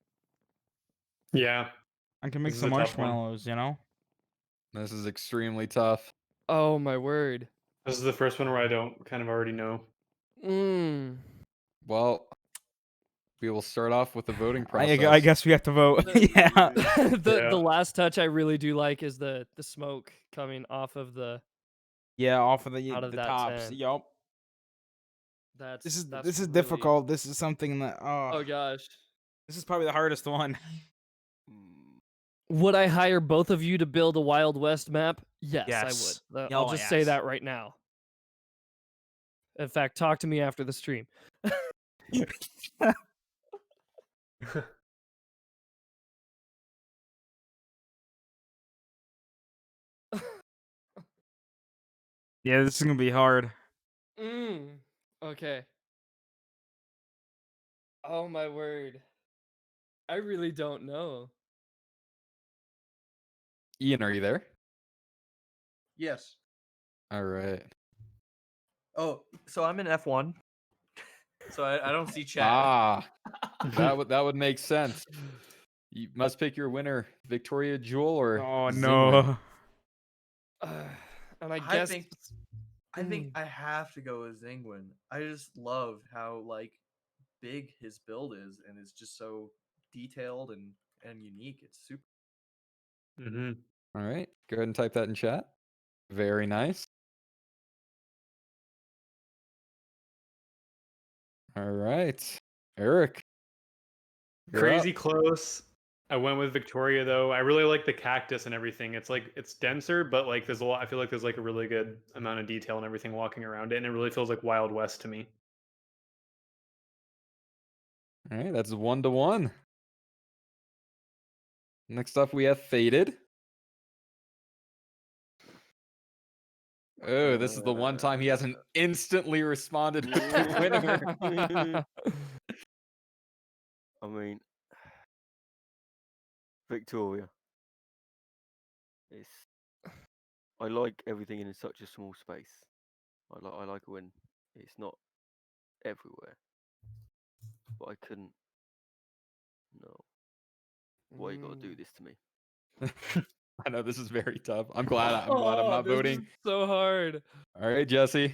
Yeah, I can make this is some a tough one. marshmallows, you know? This is extremely tough. Oh my word. This is the first one where I don't kind of already know. Mm. Well, we will start off with the voting I process. guess we have to vote. Yeah. the Yeah. last touch I really do like is the smoke coming off of the Yeah, off of out of the that tops. tent. Yup. That's This is really difficult. This is something that Oh gosh. this is probably the hardest one. Mm, Would I hire both of you to build a Wild West map? Yes, I Yes. would. Oh, I'll just say yes. that right now. In fact, talk to me after the stream. Yeah, this is gonna be hard. Okay. Oh my word. I really don't know. Ian, are you there? Yes. All right. Oh, so I'm in F1. So I don't see chat. Ah, that would make sense. You must pick your winner, Victoria Jewel or Oh Zingwin. no. And I I guess think I have to go with Zingwin. I just love how like big his build is, and it's just so detailed and unique. It's super. Hmm. All right. Go ahead and type that in chat. Very nice. All right. Eric. you're up. Crazy close. I went with Victoria though. I really like the cactus and everything. It's like it's denser, but like there's a lot. I feel like there's like a really good amount of detail and everything walking around it, and it really feels like Wild West to me. All right. That's 1-1. Next up, we have Faded. Oh, this is the one time he hasn't instantly responded with the winner. I mean, Victoria. It's. I like everything in such a small space. I like it when it's not everywhere. But I couldn't. No. Why you gotta do this to me? I know this is very tough. I'm glad I'm not this voting. is so hard. All right, Jesse.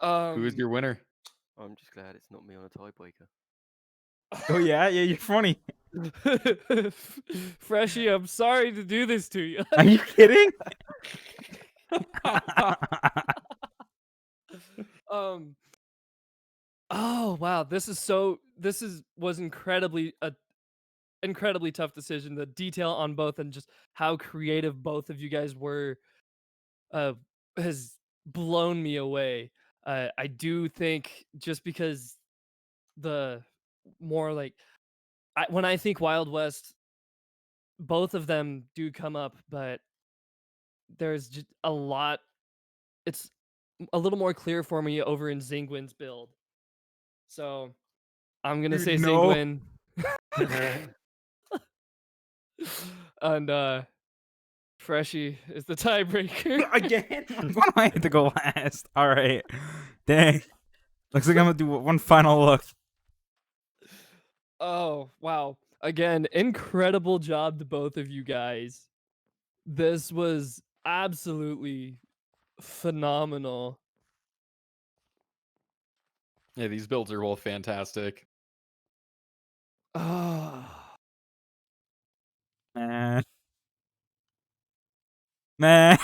Who is your winner? I'm just glad it's not me on a tiebreaker. Oh yeah, you're funny. Freshie, I'm sorry to do this to you. Are you kidding? Oh wow, was incredibly incredibly tough decision. The detail on both and just how creative both of you guys were uh, has blown me away. I do think just because the more like when I think Wild West, both of them do come up, but there's just a lot. It's a little more clear for me over in Zingwin's build. So I'm gonna Dude, say no. Zingwin. And Freshy is the tiebreaker. Again? Why do I have to go last? All right. Dang. Looks like I'm going to do one final look. Oh, wow. Again, incredible job to both of you guys. This was absolutely phenomenal. Yeah, these builds are both fantastic. Oh. Man. Yeah,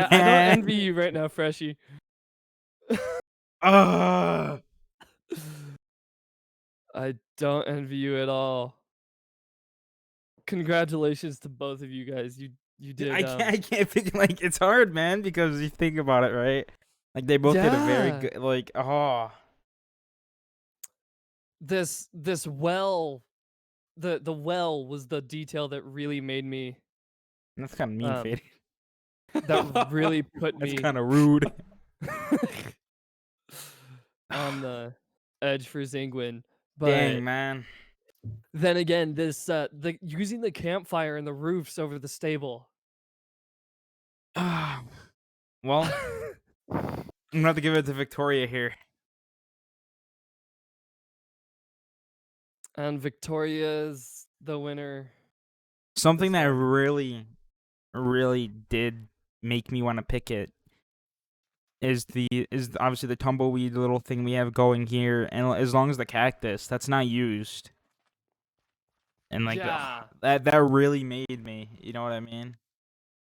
I don't envy you right now, Freshy. Uh, I don't envy you at all. Congratulations to both of you guys. You did. I can't think, like, it's hard, man, because you think about it, right? Like, they both did a very Yeah. good, like, oh. This well, the well was the detail that really made me. That's kind of mean, Fade. That really put That's me kind of rude. on the edge for Zingwin. But Dang, man. then again, this the using the campfire and the roofs over the stable. Well, I'm gonna have to give it to Victoria here. And Victoria's the winner. Something This that one. really, really did make me want to pick it is obviously the tumbleweed little thing we have going here, and as long as the cactus that's not used, and like Yeah. that really made me. You know what I mean?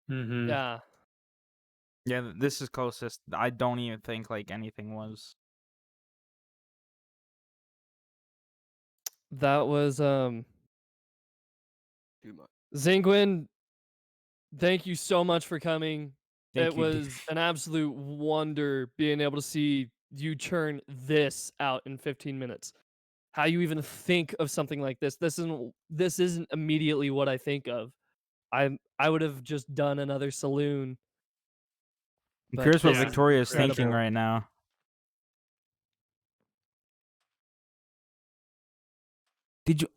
Mm-hmm. Yeah. Yeah, this is closest. I don't even think like anything was. That was Too much. Zingwin, thank you so much for coming. Thank It you, dude. was an absolute wonder being able to see you churn this out in 15 minutes. How you even think of something like this. This isn't immediately what I think of. I would have just done another saloon. I'm But curious what this is Victoria is thinking incredible. right now. Did you?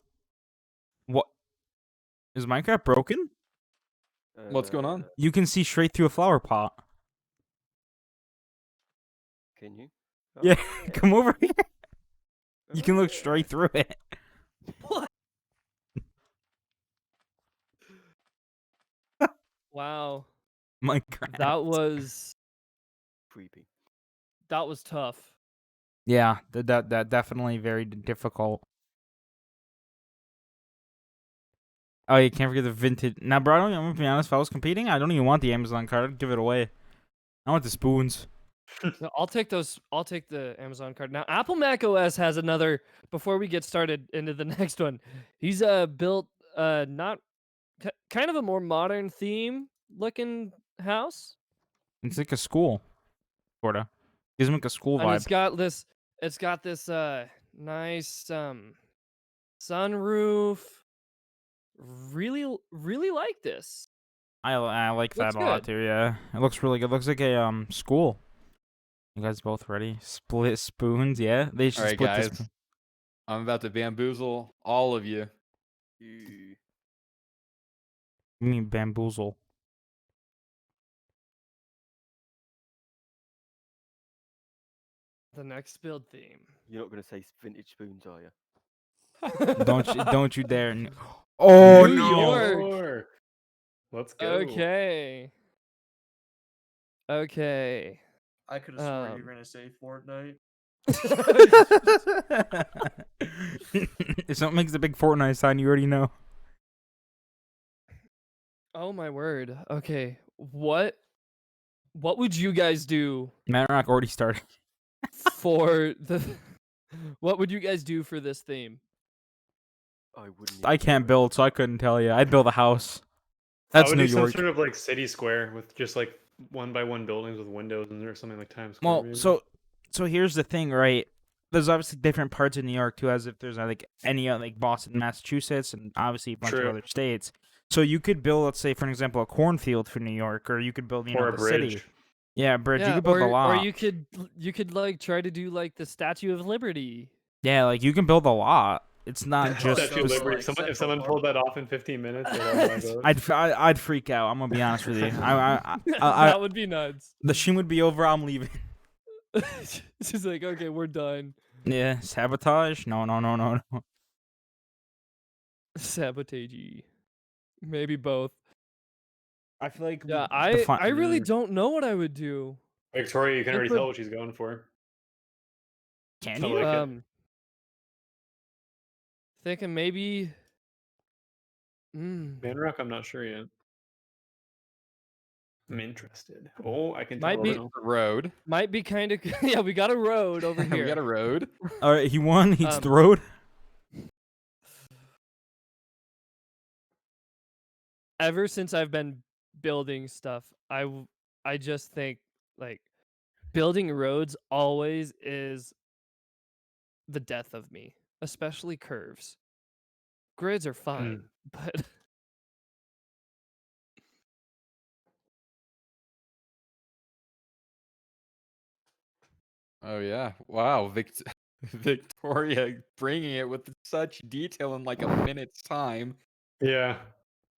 What? Is Minecraft broken? What's going on? You can see straight through a flower pot. Can you? Yeah, Oh, come over here. You can look Oh, straight through it. Wow. Minecraft. That was creepy. tough. Yeah, that definitely very difficult. Oh, you can't forget the vintage. Now, bro, I'm gonna be honest. If I was competing, I don't even want the Amazon card. I'd give it away. I want the spoons. No, I'll take those. I'll take the Amazon card. Now, Apple Mac OS has another. Before we get started into the next one, he's built not kind of a more modern theme looking house, It's like a school, sorta. Gives me like a school and vibe. it's got this nice sunroof. Really like this. I like that Looks a lot good. too. Yeah, it looks really good. Looks like a school. You guys both ready? Split spoons. Yeah, they should All right, split guys. this. I'm about to bamboozle all of you. You You mean bamboozle? The next build theme. you're not gonna say vintage spoons, are you? Don't you dare! Oh New no! York. Let's go. Okay. Okay. I could have sworn you were gonna say Fortnite. If something makes a big Fortnite sign, you already know. Oh my word. Okay. What would you guys do Manrock already started. for the what would you guys do for this theme? I wouldn't. I even can't know. build, so I couldn't tell you. I'd build a house. I That's would New do some York. sort of like city square with just like 1 by 1 buildings with windows in there, or something like Times Square. Well, Maybe. so here's the thing, right? There's obviously different parts of New York too, as if there's like any like Boston, Massachusetts, and obviously a bunch of True. other states. So you could build, let's say, for example, a cornfield for New York, or you could build, Or a the bridge. city. Yeah, a bridge. You Yeah, could build a or lot. you could like try to do like the Statue of Liberty. Yeah, like you can build a lot. It's not Oh, just. Statue of so, Liberty. like, If someone Central pulled that Park. off in 15 minutes, they'd have my vote. I'd freak out. I'm gonna be honest with you. That would be nuts. The stream would be over. I'm leaving. She's like, okay, we're done. Yeah, sabotage? No. Sabotage. Maybe both. I feel like Yeah, I really don't know what I would do. Victoria, you can Think already with- tell what she's going for. Can I you? like it. Thinking maybe. Manrock, I'm not sure yet. I'm interested. Oh, I can Might tell be- now. The road. Might be kind of yeah. We got a road over We here. got a road. All right, he won. He's the Um, road. Ever since I've been building stuff, I just think like building roads always is the death of me, especially curves. Grids are fine, but Oh yeah! Wow, Victoria bringing it with such detail in like a minute's time. Yeah.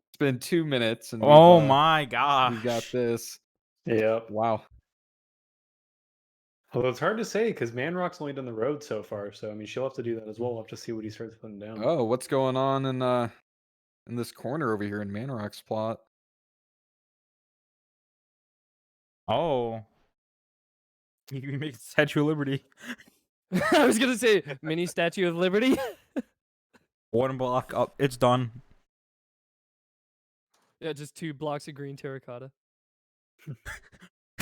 It's been 2 minutes, and Oh my gosh. we've got this. Yep. Wow. Although it's hard to say because Manrock's only done the road so far, so I mean she'll have to do that as well. We'll have to see what he starts putting down. Oh, what's going on in this corner over here in Manrock's plot? Oh. You can make Statue of Liberty. I was gonna say mini Statue of Liberty. One block up. It's done. Yeah, just 2 blocks of green terracotta.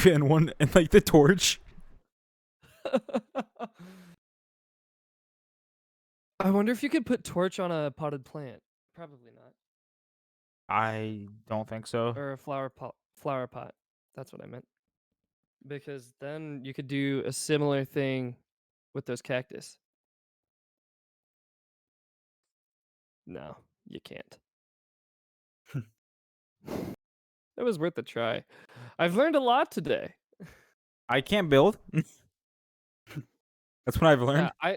And one, and like the torch. I wonder if you could put torch on a potted plant. Probably not. I don't think so. Or a flower pot. That's what I meant. Because then you could do a similar thing with those cactus. No, you can't. It was worth a try. I've learned a lot today. I can't build. That's what I've learned. Yeah,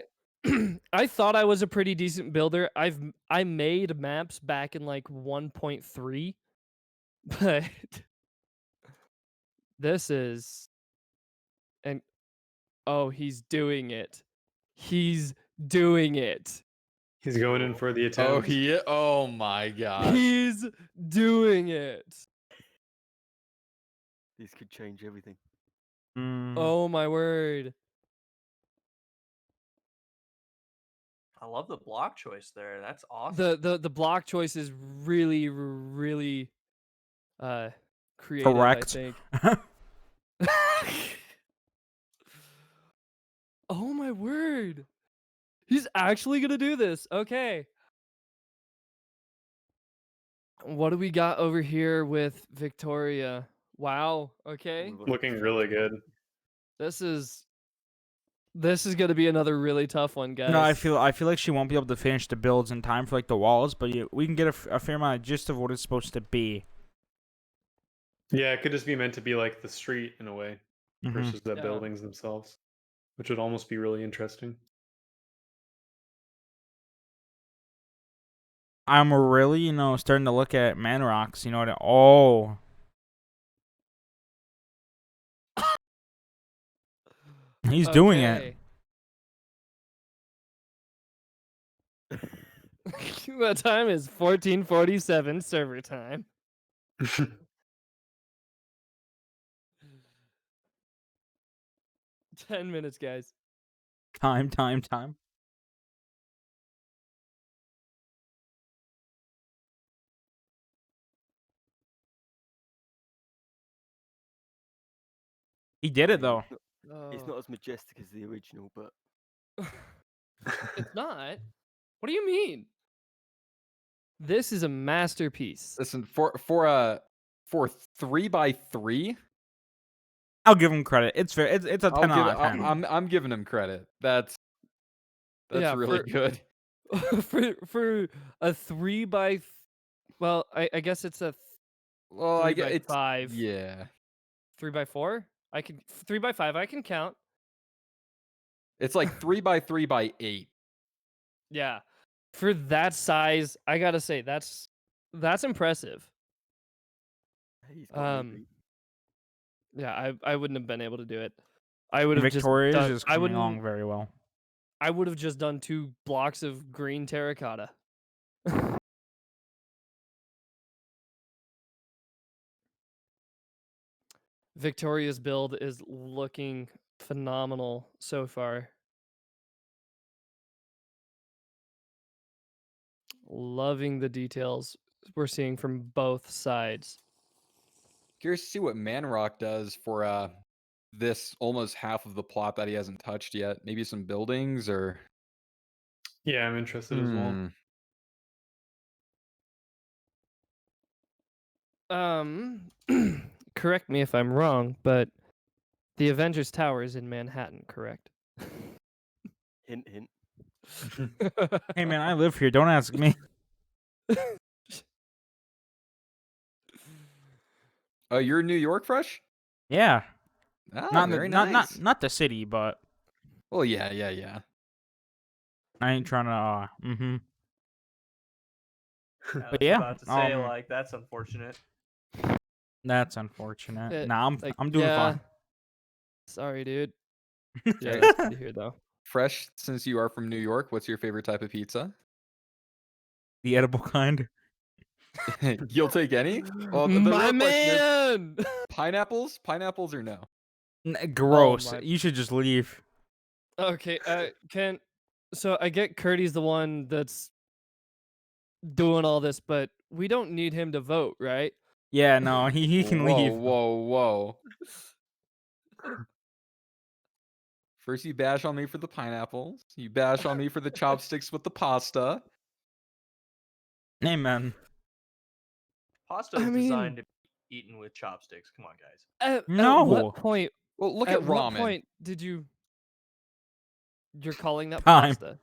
I thought I was a pretty decent builder. I made maps back in like 1.3, but this is and oh, he's doing it. He's doing it. He's going in for the attempt. Oh my gosh. He's doing it. This could change everything. Oh my word. I love the block choice there. That's awesome. The block choice is really creative, Correct. I think. Oh my word. He's actually gonna do this. Okay. What do we got over here with Victoria? Wow. Okay. Looking really good. This is gonna be another really tough one, guys. No, I feel like she won't be able to finish the builds in time for like the walls, but we can get a fair amount of gist of what it's supposed to be. Yeah, it could just be meant to be like the street in a way Mhm. versus the Yeah. buildings themselves, which would almost be really interesting. I'm really, starting to look at Manrocks. Oh, he's doing it. The time is 14:47 server time. 10 minutes, guys. Time. He did it though. It's not as majestic as the original, but It's not. What do you mean? This is a masterpiece. Listen, for 3x3, I'll give him credit. It's fair. It's a I'll 10 give out it. of 10. I'm giving him credit. That's Yeah, really good. for a 3x. Well, I guess it's a Well, I three get by it's 5. yeah. 3x4. I can 3x5. I can count. It's like 3x3x8. Yeah, for that size, I gotta say that's impressive. He's got me Um, beat. yeah, I wouldn't have been able to do it. I would have just Victoria's done. is I coming wouldn't. along very well. I would have just done 2 blocks of green terracotta. Victoria's build is looking phenomenal so far. Loving the details we're seeing from both sides. Curious to see what Manrock does for this almost half of the plot that he hasn't touched yet. Maybe some buildings or Yeah, I'm interested as well. Correct me if I'm wrong, but the Avengers Tower is in Manhattan, correct? Hint, hint. Hey man, I live here. Don't ask me. Oh, you're in New York, Fresh? Yeah, Ah, not in the, very not nice. not the city, but Well, yeah. I ain't trying to. I was But yeah, about to say, like, that's unfortunate. that's unfortunate. Eh, Nah, like, I'm doing yeah. fine. Sorry, dude. Yeah, Okay. that's good to hear, though. Fresh, since you are from New York, what's your favorite type of pizza? The edible kind. You'll take any? Well, the My real question is man. pineapples? Pineapples or no? Gross. my- You should just leave. Okay, so I get Curdy's the one that's doing all this, but we don't need him to vote, right? Yeah, no, he can Whoa, leave. whoa. First you bash on me for the pineapples. You bash on me for the chopsticks with the pasta. Amen. Pasta I is mean- designed to be eaten with chopsticks. Come on, guys. At No. what point? Well, look At at what ramen. point did you? You're calling that Time. pasta?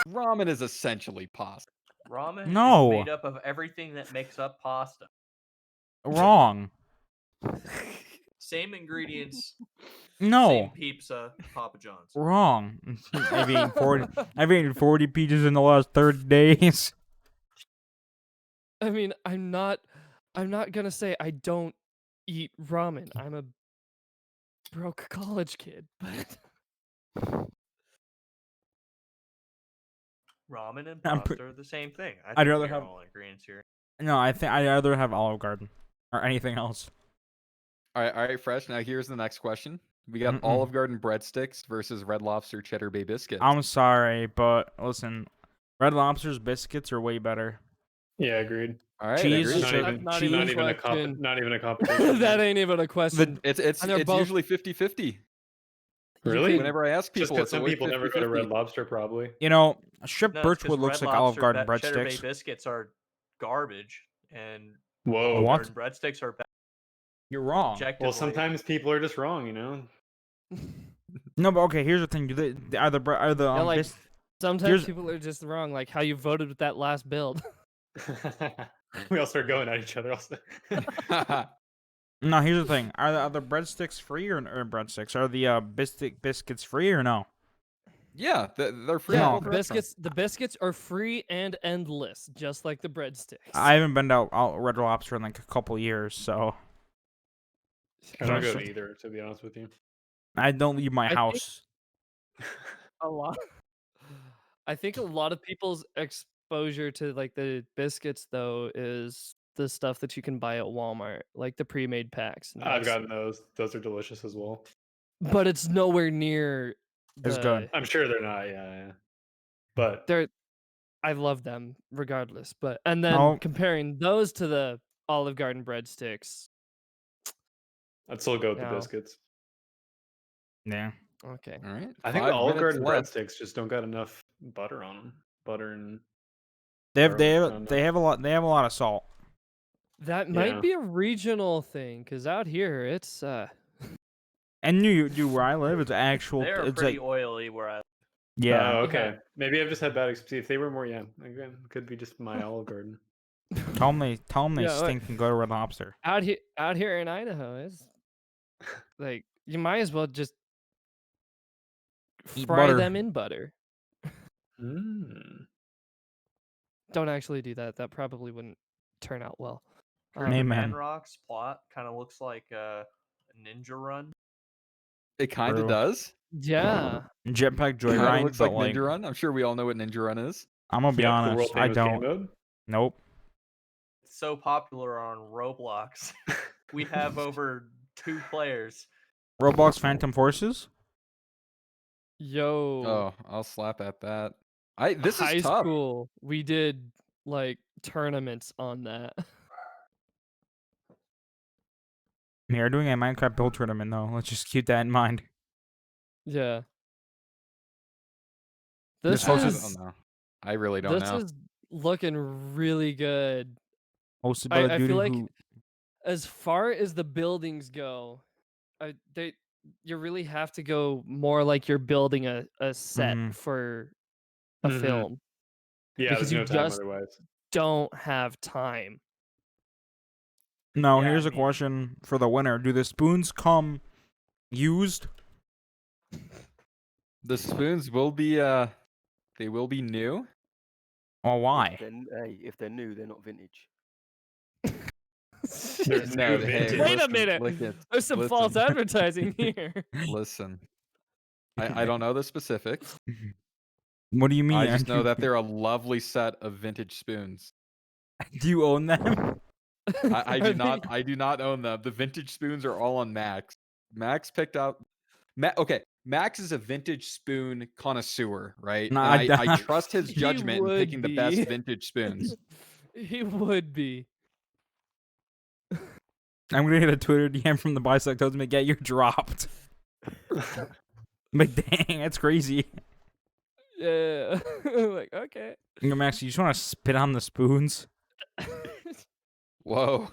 Ramen is essentially pasta. Ramen No. is made up of everything that makes up pasta. Wrong. Same ingredients, No. same pizza, Papa John's. Wrong. I've eaten 40. I've eaten 40 pizzas in the last 30 days. I mean, I'm not gonna say I don't eat ramen. I'm a broke college kid, but Ramen and I'm pasta are the same thing. I I'd think rather we're have- all in agreement here. No, I think I'd rather have Olive Garden or anything else. All right, Fresh. Now here's the next question. We got Olive Garden breadsticks versus Red Lobster Cheddar Bay biscuits. I'm sorry, but listen, Red Lobster's biscuits are way better. Yeah, agreed. All right, cheese agreed. Not should- even, not cheese- even not even a question. not even a competition. that ain't even a question. It's And they're both- usually 50-50. Really? Whenever I ask Just people, because it's some always people never go to 50-50. Red Lobster, probably. You know, strip No, it's 'cause Birchwood looks Red like Olive Lobster Garden Cheddar Bay breadsticks. biscuits are garbage, and Whoa. Olive What? Garden breadsticks are bad. You're wrong. Objectively. Well, sometimes people are just wrong, you know. No, but okay. Here's the thing: are the Yeah, like, bis- sometimes here's- people are just wrong, like how you voted with that last build. We all start going at each other. No, here's the thing: are the breadsticks free or breadsticks? Are the biscuits free or no? Yeah, they're free. Yeah, at both restaurants. the biscuits are free and endless, just like the breadsticks. I haven't been to Red Lobster in like a couple years, so I don't go So- to either, to be honest with you. I don't leave my think- house. a lot. I think a lot of people's exposure to like the biscuits though is the stuff that you can buy at Walmart, like the pre-made packs. and I've that's- gotten those. Those are delicious as well. but it's nowhere near. It's good. I'm sure they're not. Yeah. But They're. I love them regardless, but and then Oh. comparing those to the Olive Garden breadsticks. I'd still go with the No. biscuits. Yeah. Okay. All right. I think the 5 Olive minutes Garden left. breadsticks just don't got enough butter on them. Butter and They have they Oh, have, they have a lot. They have a lot of salt. That Yeah. might be a regional thing, because out here it's And dude, where I live, it's actual. They're It's pretty like oily where I. yeah. Oh, okay. Yeah. Maybe I've just had bad experience. If they were more, yeah, again, could be just my Olive Garden. Tell them they Yeah, like- stink and go to Red Lobster. out here in Idaho. It's like you might as well just Eat fry butter. them in butter. Mm. Don't actually do that. That probably wouldn't turn out well. Amen. Manrock's plot kind of looks like a Ninja Run. It kind of Bro. does. Yeah. Jetpack Kind of Joyride, looks but like Ninja Run. I'm sure we all know what Ninja Run is. I'm gonna be Yep, the honest, world I famous game don't. mode. Nope. It's so popular on Roblox. We have over 2 players. Roblox Phantom Forces. Yo. Oh, I'll slap at that. This high is tough. school, we did like tournaments on that. We are doing a Minecraft build tournament though. Let's just keep that in mind. Yeah. This This I hosted- is don't know. I really don't this know. is looking really good. Hosted by the I dude feel like who. as far as the buildings go, you really have to go more like you're building a set Mhm. for a Mhm. film. Yeah, Because there's you no time just- otherwise. Don't have time. No, Yeah, here's I a mean- question for the winner. Do the spoons come used? The spoons will be they will be new. Or why? If they're new, they're not vintage. There's No, new hey, vintage. Wait a listen, minute. look at- There's some false listen. advertising here. Listen. I don't know the specifics. What do you mean? I just Aren't know you- that they're a lovely set of vintage spoons. Do you own them? I Are do they- not I do not own them. The vintage spoons are all on Max. Max picked out okay, Max is a vintage spoon connoisseur, right? No, And I I- trust his He judgment in would picking the best be. vintage spoons. He would be. I'm gonna get a Twitter DM from the BisectHosting. Get you're dropped. But dang, that's crazy. Yeah. Like, okay. You know, Max, you just want to spit on the spoons? Whoa.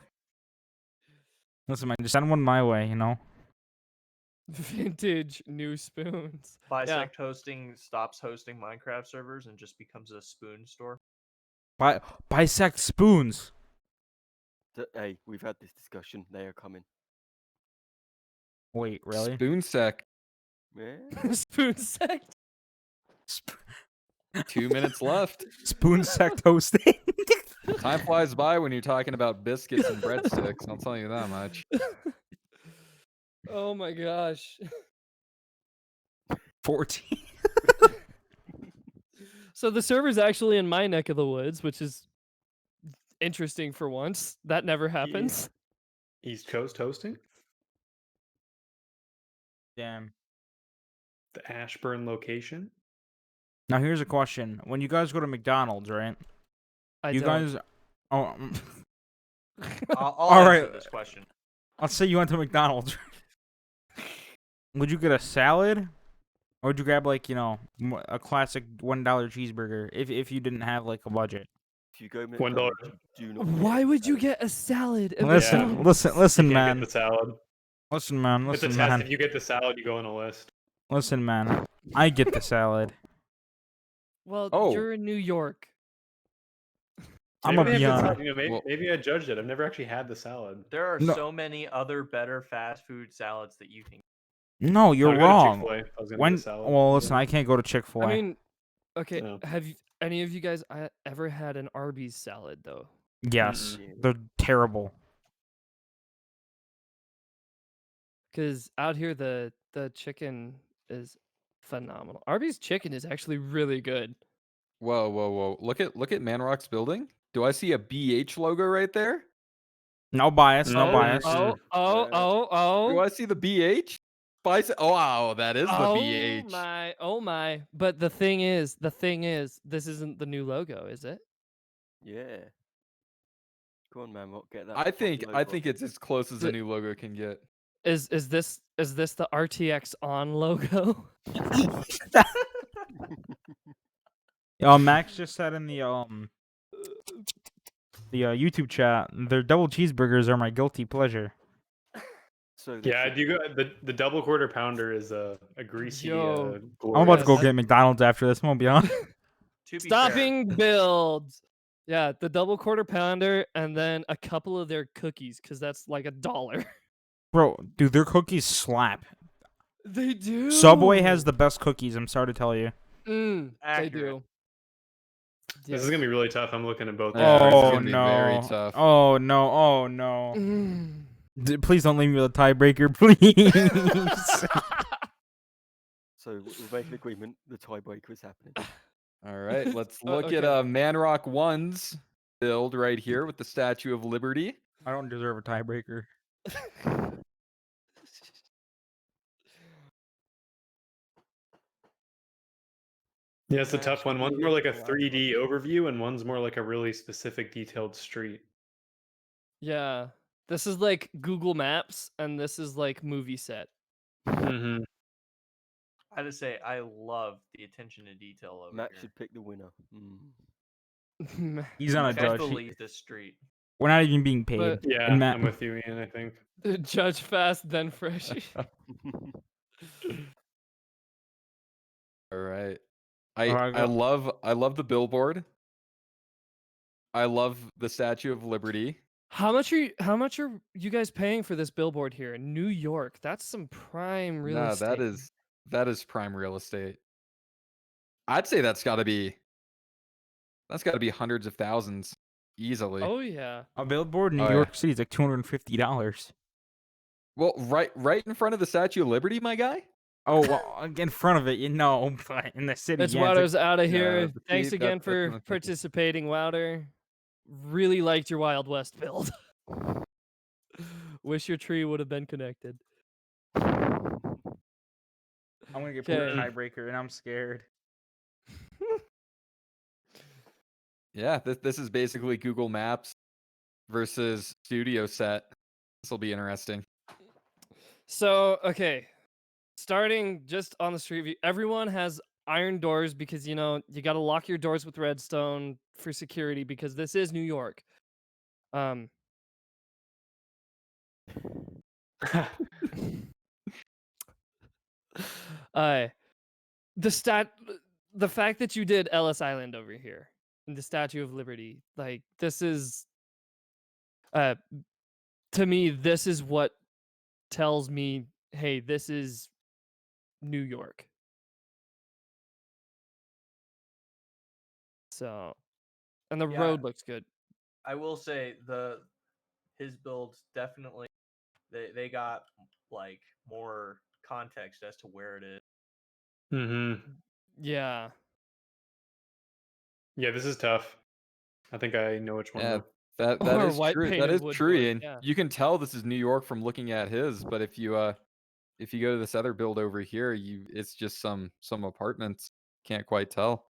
Listen, man, just send one my way. You know. Vintage new spoons. Bisect Hosting stops hosting Minecraft servers and just becomes a spoon store. Bisect spoons. Hey, we've had this discussion. They are coming. Wait, really? Spoon sec. Yeah. Spoon sect. 2 minutes left. Spoon sect hosting. Time flies by when you're talking about biscuits and breadsticks. I'll tell you that much. Oh my gosh. 14. So the server's actually in my neck of the woods, which is interesting for once. That never happens. East Coast hosting Damn. the Ashburn location. Now here's a question: when you guys go to McDonald's, right? I You don't. guys. Oh, I'll All answer right. this question. let's say you went to McDonald's. Would you get a salad, or would you grab like a classic $1 cheeseburger if you didn't have like a budget? If you go $1. McDonald's, you do not. Why get would you salad. get a salad? at Listen, McDonald's? listen, You can't man. get the salad. Listen, man. It's a Listen, test. man. If you get the salad, you go on a list. Listen, man. I get the salad. Well, Oh. you're in New York. I'm Maybe gonna be they have the honest. salad, maybe, Well- maybe I judged it. I've never actually had the salad. There are No. so many other better fast food salads that you can. No, you're I'll go to wrong. Chick-fil-A if I was gonna get When? a salad. Well, listen, I can't go to Chick-fil-A. I mean, okay. No. Have any of you guys ever had an Arby's salad though? yes, Mm-mm. they're terrible. Because out here the chicken is phenomenal. Arby's chicken is actually really good. Whoa, whoa, whoa. Look at Manrock's building. Do I see a BH logo right there? No bias. No Oh, bias. Oh, oh, oh, Do oh. I see the BH? Oh wow, that is the BH. Oh my. But the thing is, this isn't the new logo, is it? Yeah. Go on, man. What get that? I fucking think logo it's as close as The- a new logo can get. Is this the RTX on logo? Max just said in the the YouTube chat. Their double cheeseburgers are my guilty pleasure. So they Yeah, should do you go the double quarter pounder is a greasy, Yo. I'm about to glorious. go get McDonald's after this. I'm gonna be honest. To be fair, Stopping builds. Yeah, the double quarter pounder and then a couple of their cookies because that's like $1. Bro, dude, their cookies slap. They do. Subway has the best cookies. I'm sorry to tell you. They Accurate. do. This is gonna be really tough. I'm looking at both. Yeah, this is Oh gonna be very no! tough. Oh no! Oh no! Mm. Please don't leave me with a tiebreaker, please. So we'll make an agreement. The tiebreaker is happening. All right, let's Oh, look at okay. Manrock 1's build right here with the Statue of Liberty. I don't deserve a tiebreaker. Yeah, it's a tough one. One's more like a Match 3D overview, and one's more like a really specific, detailed street. Yeah. This is like Google Maps and this is like movie set. Mm-hmm. I just say I love the attention to detail over Matt here. should pick the winner. Mm. He's not a Best judge. believe this street. We're not even being paid. But- Yeah, And Matt, I'm with you, Ian. I think. Judge fast, then fresh. All right. Alright, I go. love the billboard. I love the Statue of Liberty. How much are you guys paying for this billboard here in New York? That's some prime real No, estate. that is prime real estate. I'd say that's got to be hundreds of thousands easily. Oh yeah. A billboard in New Oh, yeah. York City is like $250. Well, right in front of the Statue of Liberty, my guy. Oh, well, in front of it, you know, but in the city, It's yeah, Wowder's out of Yeah, here. but Thanks see, again that's for what I'm thinking. participating, Wowder. Really liked your Wild West build. Wish your tree would have been connected. I'm gonna get put in a Okay. tiebreaker, and I'm scared. Yeah, this is basically Google Maps versus Studio Set. This will be interesting. So, okay. Starting just on the street view, everyone has iron doors because, you know, you got to lock your doors with redstone for security because this is New York. Uh, the fact that you did Ellis Island over here and the Statue of Liberty, like this is, to me, this is what tells me, hey, this is New York. So, and the Yeah. road looks good. I will say his builds definitely they got like more context as to where it is. Mm-hmm. Yeah. Yeah, this is tough. I think I know which one. Yeah, though. that Or is white true. That painted is wood true, floors, and yeah. you can tell this is New York from looking at his. But if you go to this other build over here, it's just some apartments. Can't quite tell.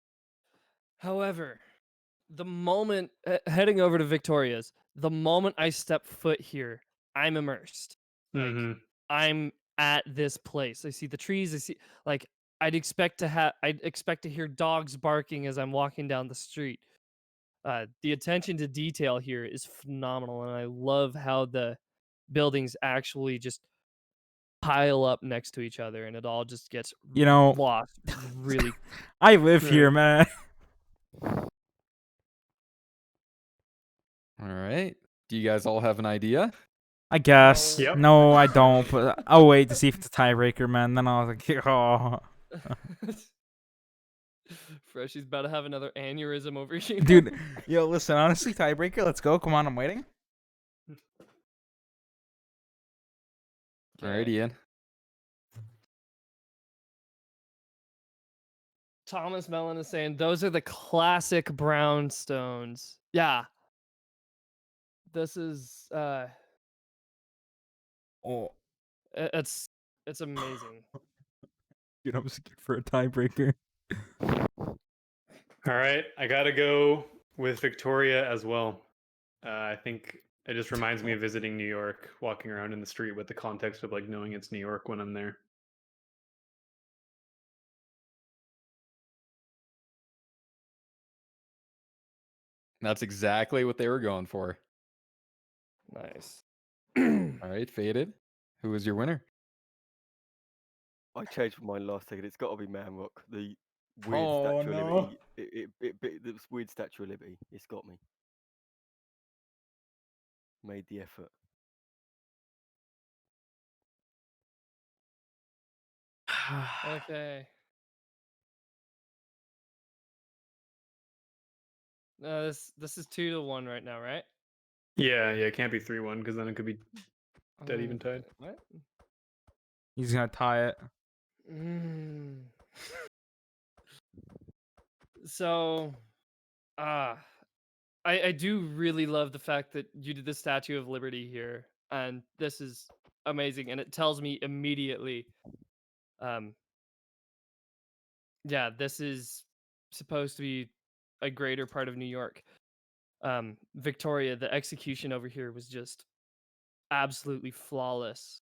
However, the moment heading over to Victoria's, the moment I step foot here, I'm immersed. Like Mhm. I'm at this place. I see the trees. I see like I'd expect to hear dogs barking as I'm walking down the street. The attention to detail here is phenomenal, and I love how the buildings actually just pile up next to each other, and it all just gets You know, lost really. I live here, man. All right. Do you guys all have an idea? I guess. Yep. No, I don't. But I'll wait to see if it's a tiebreaker, man. Then I was like, oh, Freshy's about to have another aneurysm over here. dude. Yo, listen. Honestly, tiebreaker. Let's go. Come on, I'm waiting. All right, Ian. Thomas Mellon is saying those are the classic brownstones. Yeah. This is Oh, it's amazing. dude, I'm scared for a tiebreaker. All right, I gotta go with Victoria as well. I think it just reminds me of visiting New York, walking around in the street with the context of like knowing it's New York when I'm there. That's exactly what they were going for. Nice. All right, Faded. Who was your winner? I changed mine last second. It's got to be Man Rock. The weird Oh, Statue of no. Liberty. This weird Statue of Liberty. It's got me. Made the effort. Okay. This is 2-1 right now, right? Yeah, it can't be 3-1 because then it could be dead even tied. What? He's gonna tie it. Mm. So, I do really love the fact that you did the Statue of Liberty here, and this is amazing, and it tells me immediately, um, yeah, this is supposed to be a greater part of New York. Victoria, the execution over here was just absolutely flawless.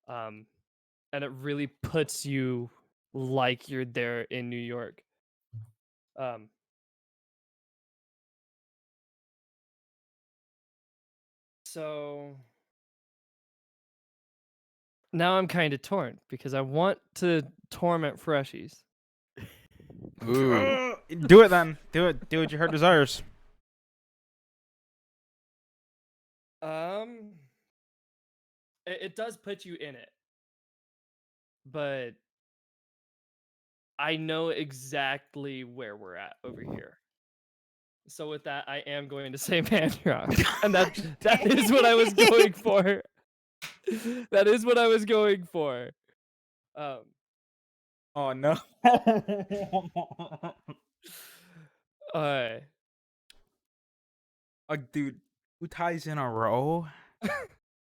And it really puts you like you're there in New York. Um, so now I'm kind of torn because I want to torment freshies. Ooh. Do it then. Do it. Do what your heart desires. Um, it does put you in it, but I know exactly where we're at over here. So with that, I am going to say Manrock, and that is what I was going for. That is what I was going for. Oh no. Uh, Dude, who ties in a row?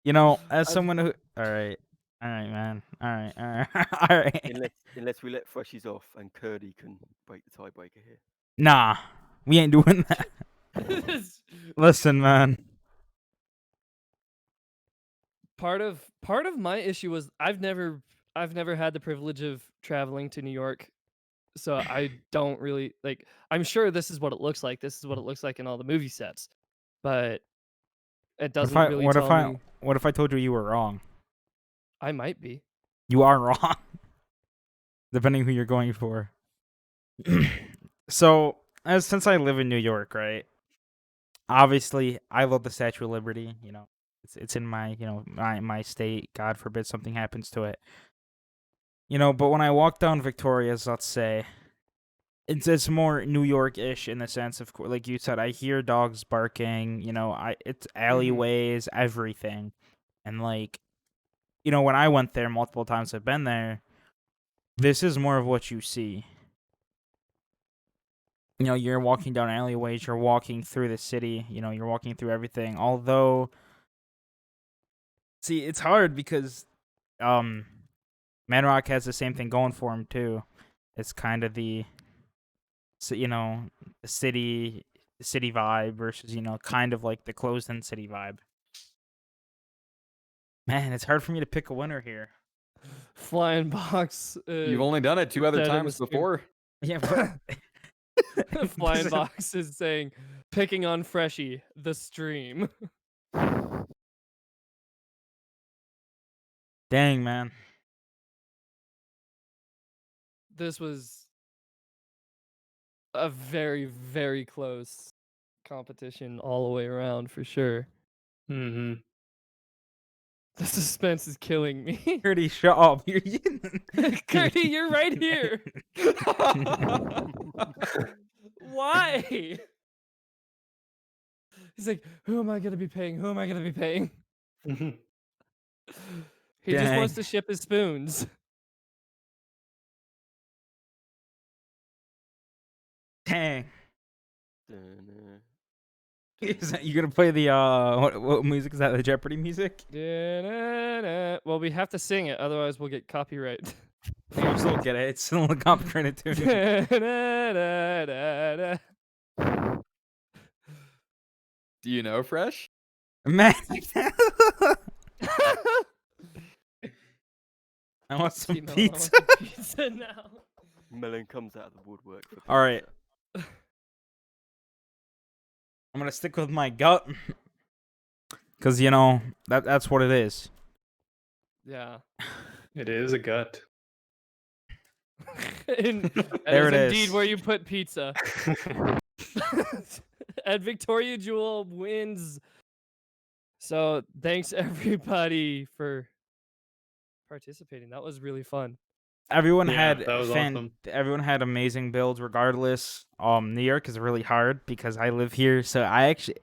You know, as I've- someone who. All right, man. All right, all right, all right. Unless we let Freshies off and Curdy can break the tiebreaker here. Nah, we ain't doing that. Listen, man. part of my issue was I've never had the privilege of traveling to New York, so I don't really like. I'm sure this is what it looks like. This is what it looks like in all the movie sets, but it doesn't really tell me. What if I told you were wrong? I might be. You are wrong. Depending who you're going for. So, since I live in New York, right? Obviously, I love the Statue of Liberty. You know, it's in my my state. God forbid something happens to it. You know, but when I walk down Victoria's, let's say, it's more New York-ish in the sense of, like you said, I hear dogs barking. You know, it's alleyways, everything, and like, you know, when I went there multiple times, I've been there. This is more of what you see. You know, you're walking down alleyways, you're walking through the city, you know, you're walking through everything. Although, see, it's hard because Manrock has the same thing going for him too. It's kind of the the city vibe versus, you know, kind of like the closed-in city vibe. Man, it's hard for me to pick a winner here. Flying box. You've only done it 2 other dead in the times stream. before. Yeah, but Flying box is saying picking on Freshie the stream. Dang, man. This was a very, very close competition all the way around for sure. Mm-hmm. The suspense is killing me. Curdy, shut up. Curdy, you're right here. Why? He's like, who am I gonna be paying? Who am I gonna be paying? He just wants Dang. to ship his spoons. Dang. Dun, Is that, you gonna play the what music is that? The Jeopardy music? Well, we have to sing it, otherwise we'll get copyright. You still get it. It's still a copyrighted tune. Do you know Fresh? Man. I want some T-Melon, I want pizza. some pizza now. Melon comes out of the woodwork. For All right. pizza. I'm gonna stick with my gut, because you know that's what it is. Yeah. It is a gut. And that There is it indeed is. where you put pizza. And Victoria Jewel wins. So thanks everybody for participating. That was really fun. Everyone Yeah, had that was awesome. everyone had amazing builds regardless. New York is really hard because I live here, so I actually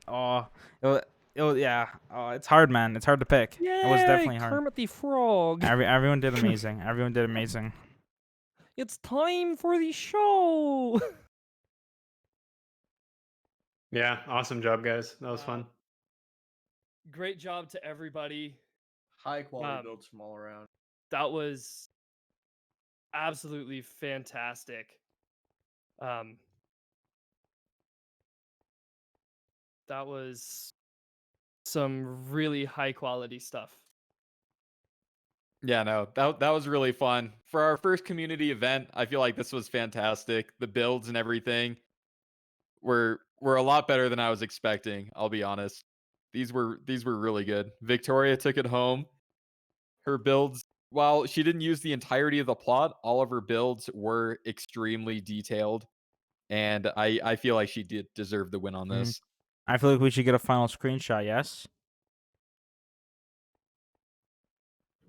yeah, it's hard, man. It's hard to pick. It was definitely hard. Kermit the Frog. Everyone did amazing. Everyone did amazing. It's time for the show. Yeah, awesome job, guys. That was Wow. fun. Great job to everybody. High quality Um, builds from all around. That was absolutely fantastic. That was some really high quality stuff. Yeah, no, that was really fun. For our first community event, I feel like this was fantastic. The builds and everything were a lot better than I was expecting, I'll be honest. These were really good. Victoria took it home. Her builds, while she didn't use the entirety of the plot, all of her builds were extremely detailed, and I feel like she did deserve the win on Mhm. this. I feel like we should get a final screenshot. Yes.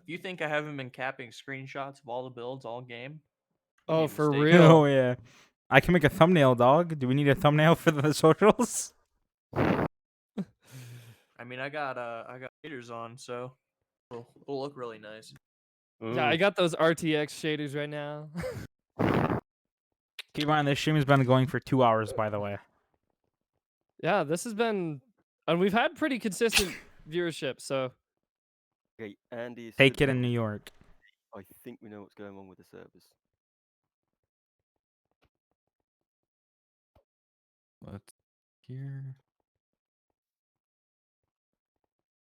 If you think I haven't been capping screenshots of all the builds all game, you Oh, be for mistaken. real? Oh yeah. I can make a thumbnail, dog. Do we need a thumbnail for the socials? I mean, I got shaders on, so it'll look really nice. Yeah, I Ooh. got those RTX shaders right now. Keep in mind, this stream has been going for 2 hours, by the way. Yeah, this has been, and we've had pretty consistent viewership. So Okay, Andy is Take still it in on. New York. I think we know what's going on with the servers. Let's here.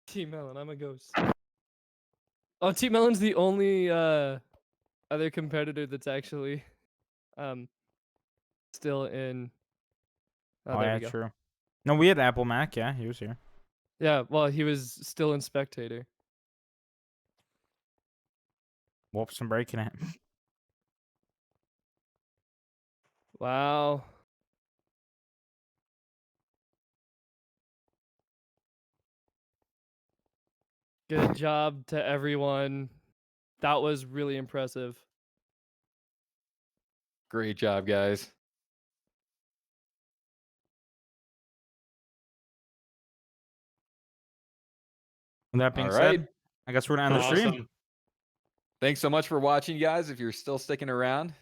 T Melon, I'm a ghost. Oh, T Melon's the only other competitor that's actually still in. Oh, Oh there yeah, we go. true. No, we had Apple Mac. Yeah, he was here. Yeah, well, he was still in spectator. Whoops, I'm breaking it. Wow. Good job to everyone. That was really impressive. Great job, guys. With that being All right. said, I guess we're gonna end the stream. Awesome. Thanks so much for watching, guys. If you're still sticking around,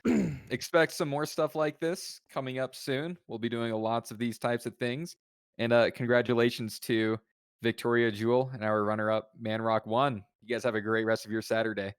expect some more stuff like this coming up soon. We'll be doing lots of these types of things. And congratulations to Victoria Jewel and our runner-up, Manrock 1. You guys have a great rest of your Saturday.